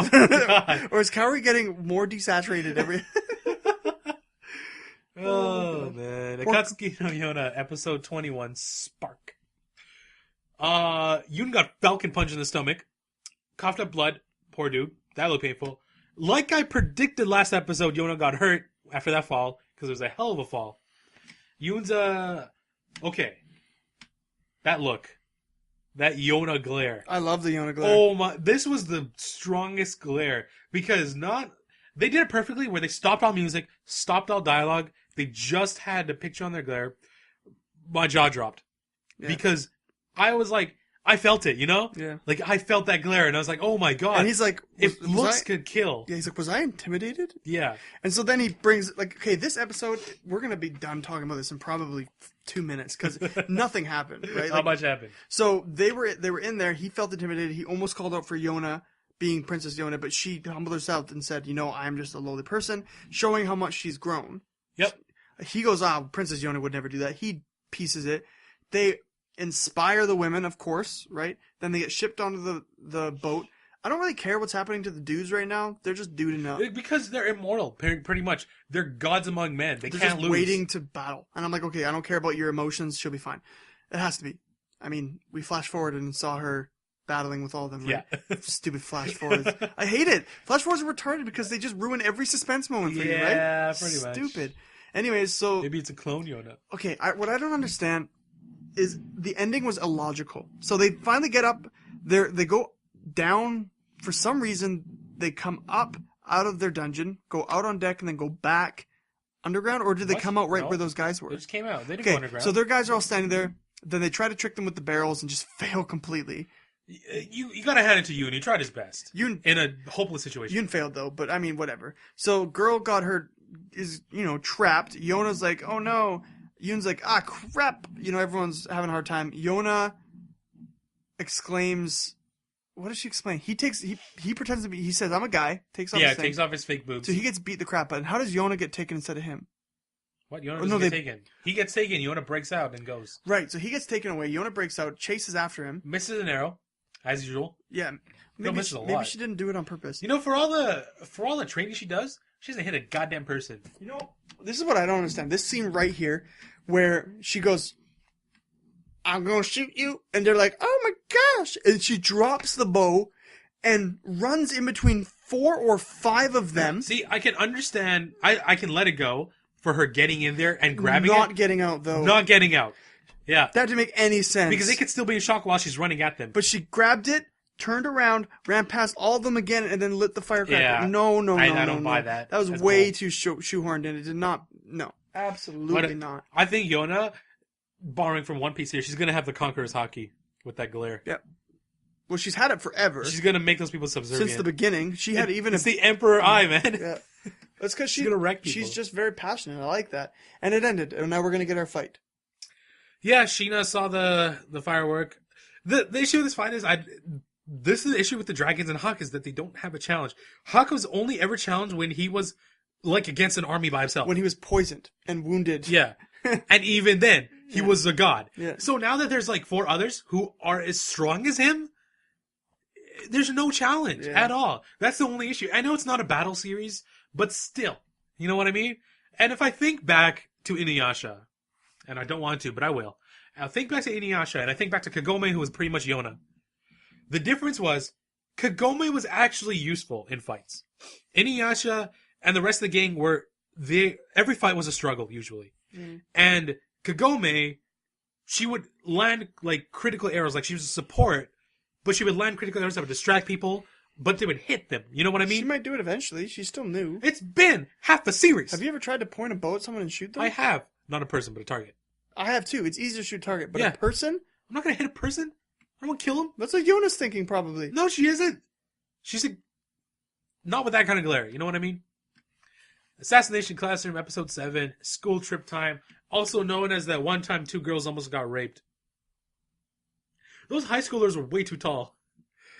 or is Kaori getting more desaturated every? Oh man! Akatsuki no Yona, episode 21, Spark. Yun got falcon punch in the stomach, coughed up blood. Poor dude. That looked painful. Like I predicted last episode, Yona got hurt after that fall because it was a hell of a fall. Yun's okay. That look. That Yona glare. I love the Yona glare. Oh my, this was the strongest glare because they did it perfectly where they stopped all music, stopped all dialogue. They just had the picture on their glare. My jaw dropped because I was like, I felt it, you know? Yeah. Like, I felt that glare, and I was like, oh my god. And he's like, if looks could kill. Yeah, he's like, was I intimidated? Yeah. And so then he brings, like, okay, this episode, we're going to be done talking about this in probably 2 minutes, because nothing happened, right? Not Like, much happened. so they were in there, he felt intimidated, he almost called out for Yona, being Princess Yona, but she humbled herself and said, I'm just a lowly person, showing how much she's grown. Yep. He goes, Princess Yona would never do that. He pieces it. They inspire the women, of course, right? Then they get shipped onto the boat. I don't really care what's happening to the dudes right now. They're just duding up. Because they're immortal, pretty much. They're gods among men. They're can't just lose. Waiting to battle. And I'm like, okay, I don't care about your emotions. She'll be fine. It has to be. I mean, we flash forward and saw her battling with all of them, right? Yeah. Stupid flash forwards. I hate it. Flash forwards are retarded because they just ruin every suspense moment for you, right? Yeah, pretty much. Stupid. Anyways, so... Maybe it's a clone Yona. Okay, what I don't understand is the ending was illogical. So they finally get up, they go down, for some reason, they come up out of their dungeon, go out on deck, and then go back underground, or did they come out right where those guys were? They just came out. They didn't go underground. So their guys are all standing there, then they try to trick them with the barrels and just fail completely. You gotta hand it to Yoon. He tried his best. Yoon, in a hopeless situation. Yoon failed, though, but I mean, whatever. So girl got her, is, trapped. Yona's like, oh no. Yoon's like, crap. Everyone's having a hard time. Yona exclaims, what does she explain? He pretends to be, he says, I'm a guy, takes off his thing. Takes off his fake boobs. So he gets beat the crap out. And how does Yona get taken instead of him? What? Yona doesn't get taken. He gets taken, Yona breaks out and goes. Right, so he gets taken away. Yona breaks out, chases after him. Misses an arrow, as usual. Yeah. Maybe she didn't do it on purpose. For all the training she does, she doesn't hit a goddamn person. This is what I don't understand. This scene right here, where she goes, I'm gonna shoot you, and they're like, oh my gosh, and she drops the bow and runs in between 4 or 5 of them. See, I can understand, I can let it go for her getting in there and grabbing Not getting out, though. Not getting out. Yeah. That didn't make any sense. Because they could still be in shock while she's running at them. But she grabbed it, turned around, ran past all of them again, and then lit the firecracker. Yeah. No. I don't buy that. That was That's way cool. too shoehorned in. It did not. No. Absolutely not. I think Yona, borrowing from One Piece here, she's going to have the Conqueror's Haki with that glare. Yep. Well, she's had it forever. She's going to make those people subservient. Since the beginning. She had even... It's the Emperor Eye, man. Yeah. That's because she's going to wreck people. She's just very passionate. I like that. And it ended. And now we're going to get our fight. Yeah, Sheena saw the firework. The issue with this fight is... This is the issue with the dragons and Hawk, is that they don't have a challenge. Hawk was only ever challenged when he was against an army by himself. When he was poisoned and wounded. Yeah. And even then, he was a god. Yeah. So now that there's 4 others who are as strong as him, there's no challenge at all. That's the only issue. I know it's not a battle series, but still. You know what I mean? And if I think back to Inuyasha, and I don't want to, but I will. I'll think back to Inuyasha, and I think back to Kagome, who was pretty much Yona. The difference was, Kagome was actually useful in fights. Inuyasha and the rest of the gang every fight was a struggle, usually. Mm. And Kagome, she would land, critical arrows, she was a support, but she would land critical arrows that would distract people, but they would hit them. You know what I mean? She might do it eventually. She's still new. It's been half a series. Have you ever tried to point a bow at someone and shoot them? I have. Not a person, but a target. I have too. It's easier to shoot a target, but a person? I'm not going to hit a person. I don't want to kill him. That's what Yona's thinking, probably. No, she isn't. She's not with that kind of glare. You know what I mean? Assassination Classroom, Episode 7, School Trip Time, also known as that one time 2 girls almost got raped. Those high schoolers were way too tall.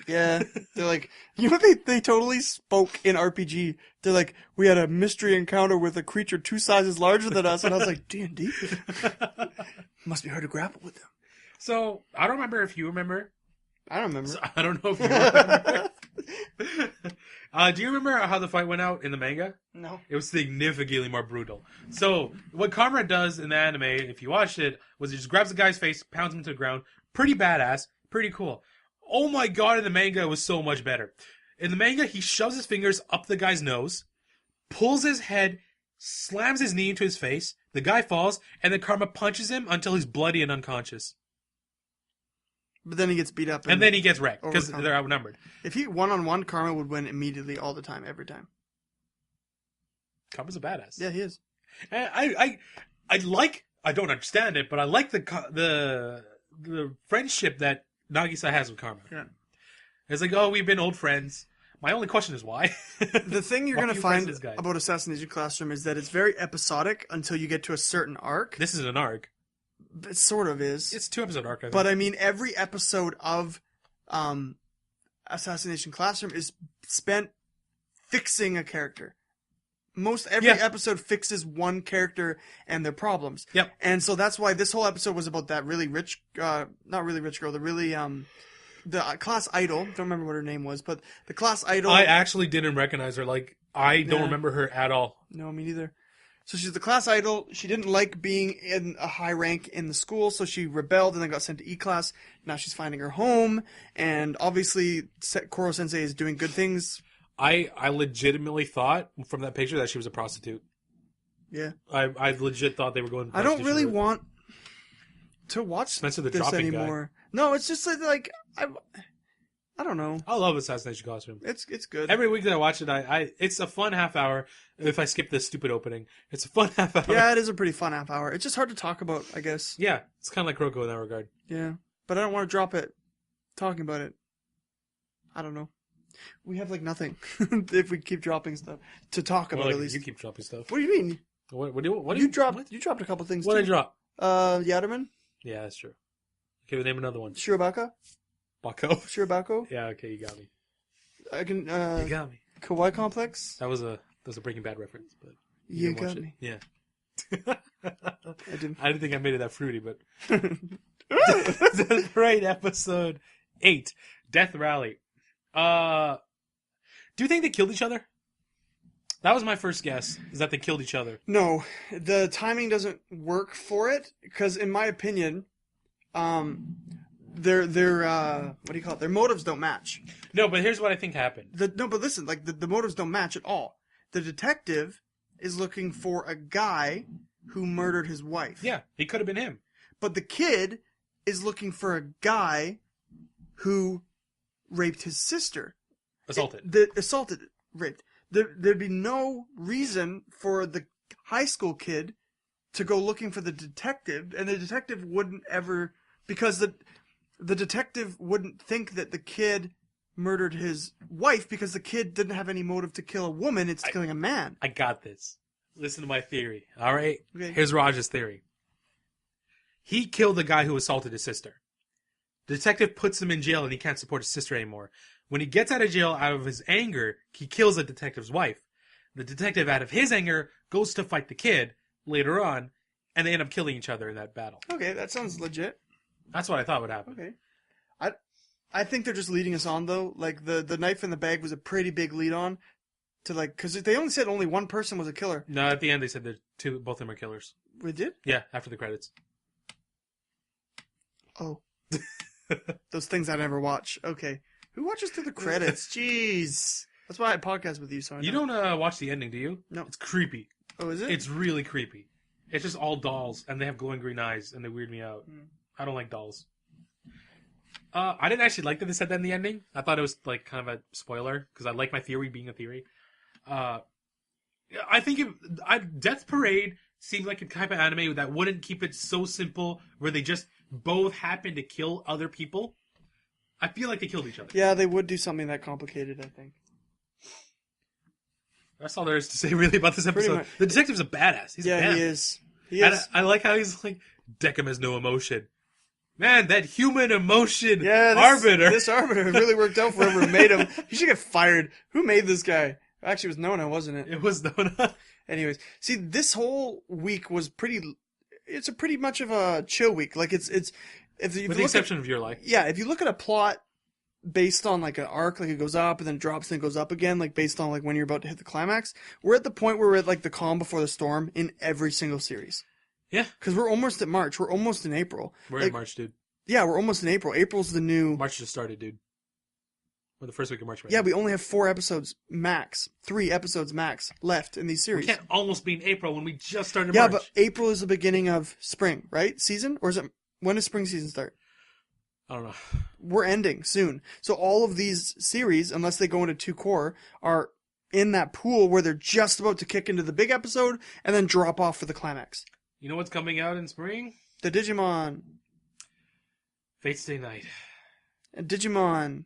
Yeah, they're like, they totally spoke in RPG. They're like, we had a mystery encounter with a creature 2 sizes larger than us, and I was like, D&D? Must be hard to grapple with them. So, I don't remember if you remember. I don't remember. So, I don't know if you remember. Do you remember how the fight went out in the manga? No. It was significantly more brutal. So, what Conrad does in the anime, if you watched it, was he just grabs the guy's face, pounds him to the ground. Pretty badass. Pretty cool. Oh my god, in the manga, it was so much better. In the manga, he shoves his fingers up the guy's nose, pulls his head, slams his knee into his face, the guy falls, and then Karma punches him until he's bloody and unconscious. But then he gets beat up. And then he gets wrecked, because they're outnumbered. If he one-on-one, Karma would win immediately all the time, every time. Karma's a badass. Yeah, he is. And I don't understand it, but I like the friendship that Nagisa has with Karma. Yeah. It's like, oh, we've been old friends. My only question is why. The thing you're Why going are to you friends find with this guy? about Assassination Classroom is that it's very episodic until you get to a certain arc. This is an arc. It sort of is. It's 2-episode arc, I think. But I mean, every episode of Assassination Classroom is spent fixing a character. Most every episode fixes one character and their problems. Yep. And so that's why this whole episode was about that really rich, not really rich girl, the really, the class idol. Don't remember what her name was, but the class idol. I actually didn't recognize her. Like, I don't remember her at all. No, me neither. So she's the class idol. She didn't like being in a high rank in the school, so she rebelled and then got sent to E-class. Now she's finding her home, and obviously Koro Sensei is doing good things. I legitimately thought from that picture that she was a prostitute. Yeah. I legit thought they were going. I don't really want to watch Spencer the this dropping anymore. No, it's just like I don't know. I love Assassination Classroom. It's good. Every week that I watch it, it's a fun half hour. If I skip this stupid opening, it's a fun half hour. Yeah, it is a pretty fun half hour. It's just hard to talk about, I guess. Yeah, it's kind of like Kuroko in that regard. Yeah, but I don't want to drop it talking about it. I don't know. We have like nothing if we keep dropping stuff to talk about. Well, at least you keep dropping stuff. What do you mean? What You dropped a couple things. What too. did I drop? Yaderman, Yeah, that's true. Okay, we'll name another one. Shirobako, Bako. Yeah, okay, you got me. I can. You got me. Kawaii Complex. That was a Breaking Bad reference, but You didn't watch got it. me. Yeah. I didn't. I didn't think I made it that fruity, but right. Episode 8, Death Rally. Do you think they killed each other? That was my first guess, is that they killed each other. No, the timing doesn't work for it because, in my opinion, their what do you call it? Their motives don't match. No, but here's what I think happened. But listen, like the motives don't match at all. The detective is looking for a guy who murdered his wife. Yeah, he could have been him. But the kid is looking for a guy who raped his sister. Raped. There'd be no reason for the high school kid to go looking for the detective, and the detective wouldn't ever, because the detective wouldn't think that the kid murdered his wife because the kid didn't have any motive to kill a woman. It's killing a man. I got this. Listen to my theory. All right? Okay. Here's Raj's theory. He killed the guy who assaulted his sister. The detective puts him in jail and he can't support his sister anymore. When he gets out of jail out of his anger, he kills the detective's wife. The detective, out of his anger, goes to fight the kid later on, and they end up killing each other in that battle. Okay, that sounds legit. That's what I thought would happen. Okay. I think they're just leading us on, though. Like, the knife in the bag was a pretty big lead on to, like, because they only said only one person was a killer. No, at the end they said that both of them are killers. We did? Yeah, after the credits. Oh. Those things I never watch. Okay. Who watches through the credits? Jeez. That's why I podcast with you, so I know. You don't watch the ending, do you? No. It's creepy. Oh, is it? It's really creepy. It's just all dolls, and they have glowing green eyes, and they weird me out. I don't like dolls. I didn't actually like that they said that in the ending. I thought it was like kind of a spoiler, because I like my theory being a theory. I think Death Parade seems like a type of anime that wouldn't keep it so simple, where they just both happen to kill other people. I feel like they killed each other. Yeah, they would do something that complicated, I think. That's all there is to say really about this episode. The detective's a badass. He's a badass. He is. He is. And I like how he's like, Decim has no emotion. Man, that human emotion arbiter. This arbiter really worked out for whoever made him. He should get fired. Who made this guy? Actually, it was Nona, wasn't it? It was Nona. Anyways, see, this whole week was it's a pretty much of a chill week. Like, it's with the exception of your life. Yeah, if you look at a plot based on like an arc, like it goes up and then drops and then goes up again, like based on like when you're about to hit the climax, we're at the point where we're at like the calm before the storm in every single series. Yeah. Because we're almost at March. We're almost in April. We're in March, dude. Yeah, we're almost in April. April's the new... March just started, dude. We're the first week of March right now. Yeah, we only have 4 episodes max. 3 episodes max left in these series. We can't almost be in April when we just started March. Yeah, but April is the beginning of spring, right? Season? Or is it... When does spring season start? I don't know. We're ending soon. So all of these series, unless they go into 2 core, are in that pool where they're just about to kick into the big episode and then drop off for the climax. You know what's coming out in spring? The Digimon. Fate Stay Night. And Digimon.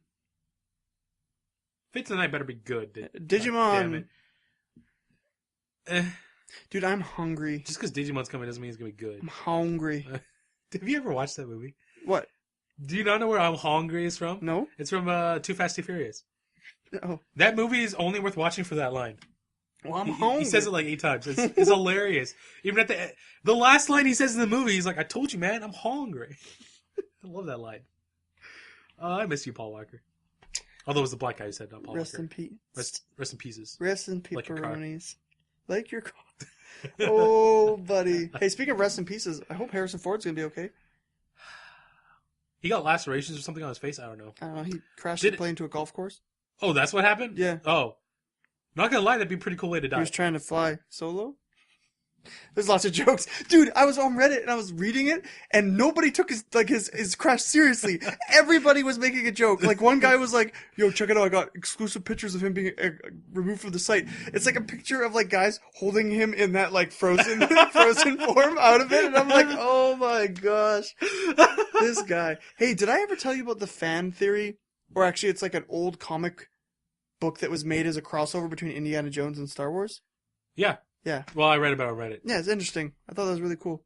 Fate tonight better be good. Digimon. Damn it. Dude, I'm hungry. Just because Digimon's coming doesn't mean it's gonna be good. I'm hungry. Have you ever watched that movie? What? Do you not know where I'm hungry is from? No? It's from Too Fast, Too Furious. Oh. That movie is only worth watching for that line. Well, I'm hungry. He says it like 8 times. It's hilarious. Even at the last line he says in the movie, he's like, I told you, man, I'm hungry. I love that line. I miss you, Paul Walker. Although it was the black guy who said not Paul Rest Walker. in peace. Rest in pieces. Rest in Like your car. pepperonis. Like your car. Oh, buddy. Hey, speaking of rest in pieces, I hope Harrison Ford's going to be okay. He got lacerations or something on his face? I don't know. I don't know. He crashed the plane into a golf course. Oh, that's what happened? Yeah. Oh. Not gonna lie, that'd be a pretty cool way to die. He was trying to fly solo. There's lots of jokes. Dude, I was on Reddit and I was reading it and nobody took his crash seriously. Everybody was making a joke. Like one guy was like, yo, check it out. I got exclusive pictures of him being removed from the site. It's like a picture of like guys holding him in that like frozen form out of it. And I'm like, oh my gosh, this guy. Hey, did I ever tell you about the fan theory? Or actually it's like an old comic book that was made as a crossover between Indiana Jones and Star Wars? Yeah. Yeah. Well, I read about it on Reddit. Yeah, it's interesting. I thought that was really cool.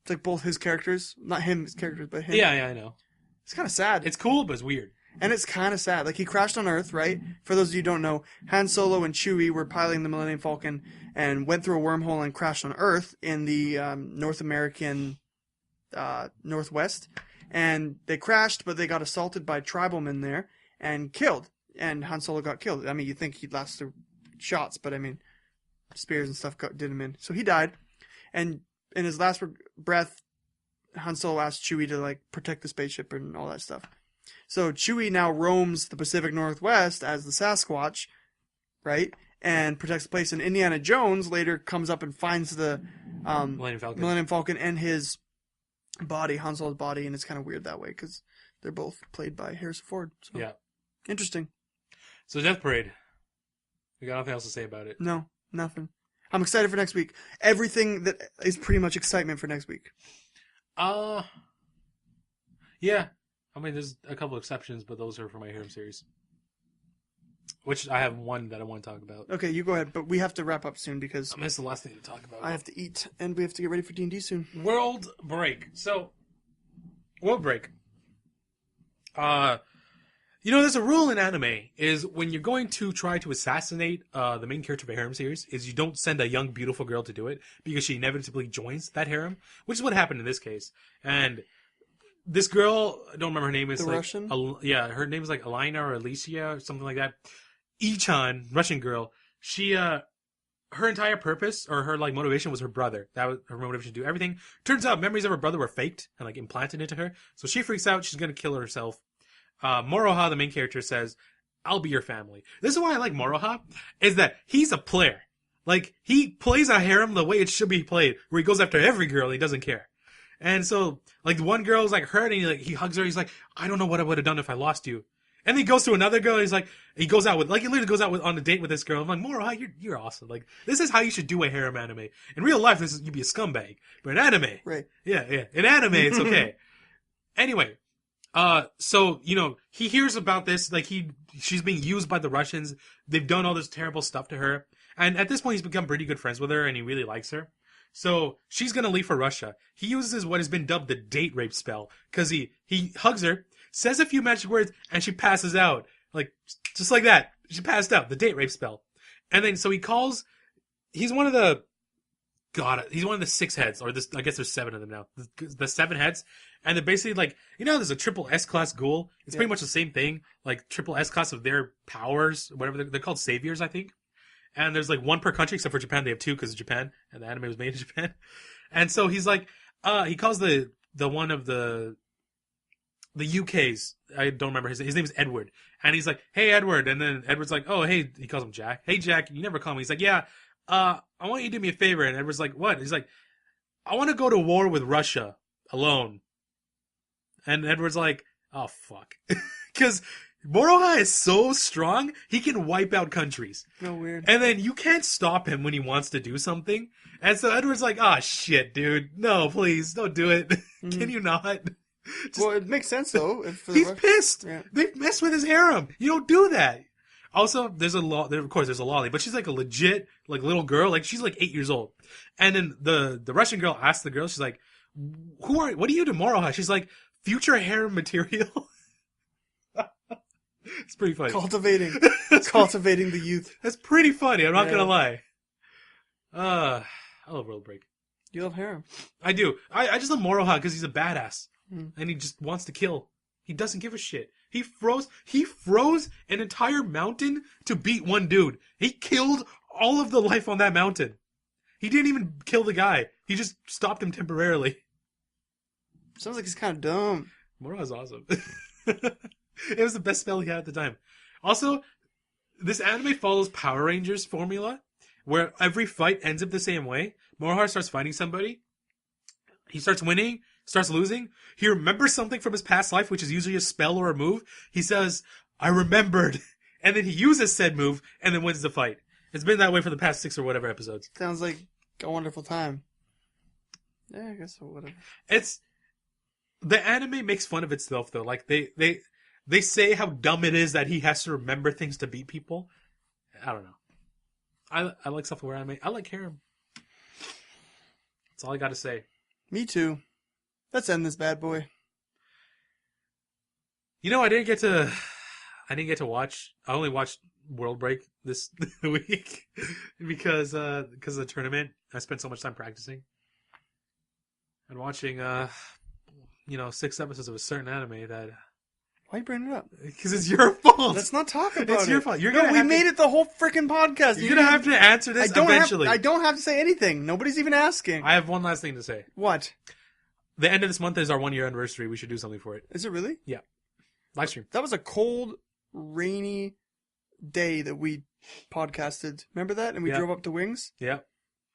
It's like both his characters. Not him, his characters, but him. Yeah, I know. It's kind of sad. It's cool, but it's weird. And it's kind of sad. Like, he crashed on Earth, right? For those of you who don't know, Han Solo and Chewie were piloting the Millennium Falcon and went through a wormhole and crashed on Earth in the North American Northwest. And they crashed, but they got assaulted by tribalmen there and killed. And Han Solo got killed. I mean, you'd think he'd last through shots, but I mean, spears and stuff did him in. So he died. And in his last breath, Han Solo asked Chewie to, like, protect the spaceship and all that stuff. So Chewie now roams the Pacific Northwest as the Sasquatch, right? And protects the place. And Indiana Jones later comes up and finds the Millennium Falcon and his body, Han Solo's body, and it's kind of weird that way because they're both played by Harrison Ford. So. Yeah. Interesting. So Death Parade. We got nothing else to say about it. No, nothing. I'm excited for next week. Everything that is pretty much excitement for next week. Yeah. I mean, there's a couple exceptions, but those are for my Harem series. Which I have one that I want to talk about. Okay, you go ahead, but we have to wrap up soon because That's the last thing to talk about. I have to eat and we have to get ready for D&D soon. World Break. So, World Break. There's a rule in anime is when you're going to try to assassinate the main character of a harem series is you don't send a young, beautiful girl to do it because she inevitably joins that harem, which is what happened in this case. And this girl, I don't remember her name. It's the like, Russian? her name is like Alina or Alicia or something like that. Ichan, Russian girl, she, her entire purpose or her like motivation was her brother. That was her motivation to do everything. Turns out memories of her brother were faked and like implanted into her. So she freaks out. She's going to kill herself. Moroha, the main character, says, I'll be your family. This is why I like Moroha, is that he's a player. Like, he plays a harem the way it should be played, where he goes after every girl and he doesn't care. And so, like, the one girl's like hurt and he hugs her, he's like, I don't know what I would have done if I lost you. And then he goes to another girl and he goes out with, like, he literally goes out with, on a date with this girl. I'm like, Moroha, you're awesome. Like, this is how you should do a harem anime. In real life, you'd be a scumbag. But in anime. Right. Yeah. In anime, it's okay. Anyway. So, he hears about this, like she's being used by the Russians. They've done all this terrible stuff to her. And at this point, he's become pretty good friends with her and he really likes her. So she's gonna leave for Russia. He uses what has been dubbed the date rape spell. Cause he hugs her, says a few magic words, and she passes out. Like, just like that. She passed out. The date rape spell. And then, so he's one of the 6 heads, or I guess there's 7 of them now. The 7 heads. And they're basically like, there's a triple S-class ghoul. It's pretty much the same thing. Like, triple S-class of their powers, whatever. They're called saviors, I think. And there's like 1 per country, except for Japan. They have 2 because of Japan. And the anime was made in Japan. And so he's like, he calls the one of the UK's, I don't remember his name is Edward. And he's like, hey, Edward. And then Edward's like, oh, hey, he calls him Jack. Hey, Jack, you never call me. He's like, yeah, I want you to do me a favor. And Edward's like, what? He's like, I want to go to war with Russia alone. And Edward's like, oh, fuck. Because Moroha is so strong, he can wipe out countries. No, weird. And then you can't stop him when he wants to do something. And so Edward's like, oh, shit, dude. No, please, don't do it. Can you not? Well, it makes sense though. He's pissed. Yeah. They messed with his harem. You don't do that. Also, there's a law. Of course, there's a lolly, but she's like a legit like little girl. Like she's like 8 years old. And then the Russian girl asks the girl, she's like, what are you to Moroha? She's like, future harem material. It's pretty funny. Cultivating the youth. That's pretty funny. I'm not gonna lie. I love World Break. You love harem. I do. I just love Moroha because he's a badass and he just wants to kill. He doesn't give a shit. He froze an entire mountain to beat one dude. He killed all of the life on that mountain. He didn't even kill the guy. He just stopped him temporarily. Sounds like he's kind of dumb. Moroha's awesome. It was the best spell he had at the time. Also, this anime follows Power Rangers formula, where every fight ends up the same way. Moroha starts fighting somebody. He starts winning, starts losing. He remembers something from his past life, which is usually a spell or a move. He says, I remembered. And then he uses said move and then wins the fight. It's been that way for the past 6 or whatever episodes. Sounds like a wonderful time. Yeah, I guess so, whatever. The anime makes fun of itself, though. Like, they say how dumb it is that he has to remember things to beat people. I don't know. I like self-aware anime. I like Harem. That's all I got to say. Me too. Let's end this bad boy. You know, I didn't get to watch. I only watched World Break this week because of the tournament. I spent so much time practicing and watching 6 episodes of a certain anime that. Why you bringing it up? Because it's your fault. Let's not talk about it. It's your fault. We made it the whole freaking podcast. You're going to have to answer this eventually. I don't have to say anything. Nobody's even asking. I have one last thing to say. What? The end of this month is our 1-year anniversary. We should do something for it. Is it really? Yeah. Live stream. That was a cold, rainy day that we podcasted. Remember that? And we drove up to Wings? Yeah.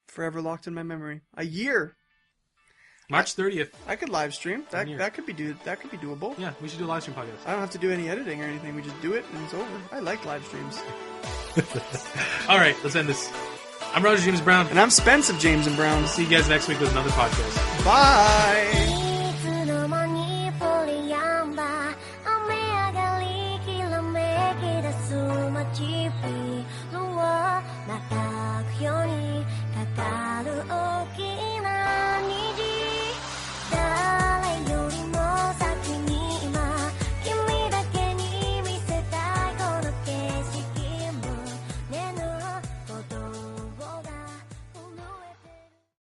Forever locked in my memory. A year. March 30th. I could live stream. That could be doable. Yeah, we should do a live stream podcast. I don't have to do any editing or anything. We just do it and it's over. I like live streams. All right, let's end this. I'm Raj James Brown. And I'm Spence of James and Brown. See you guys next week with another podcast. Bye.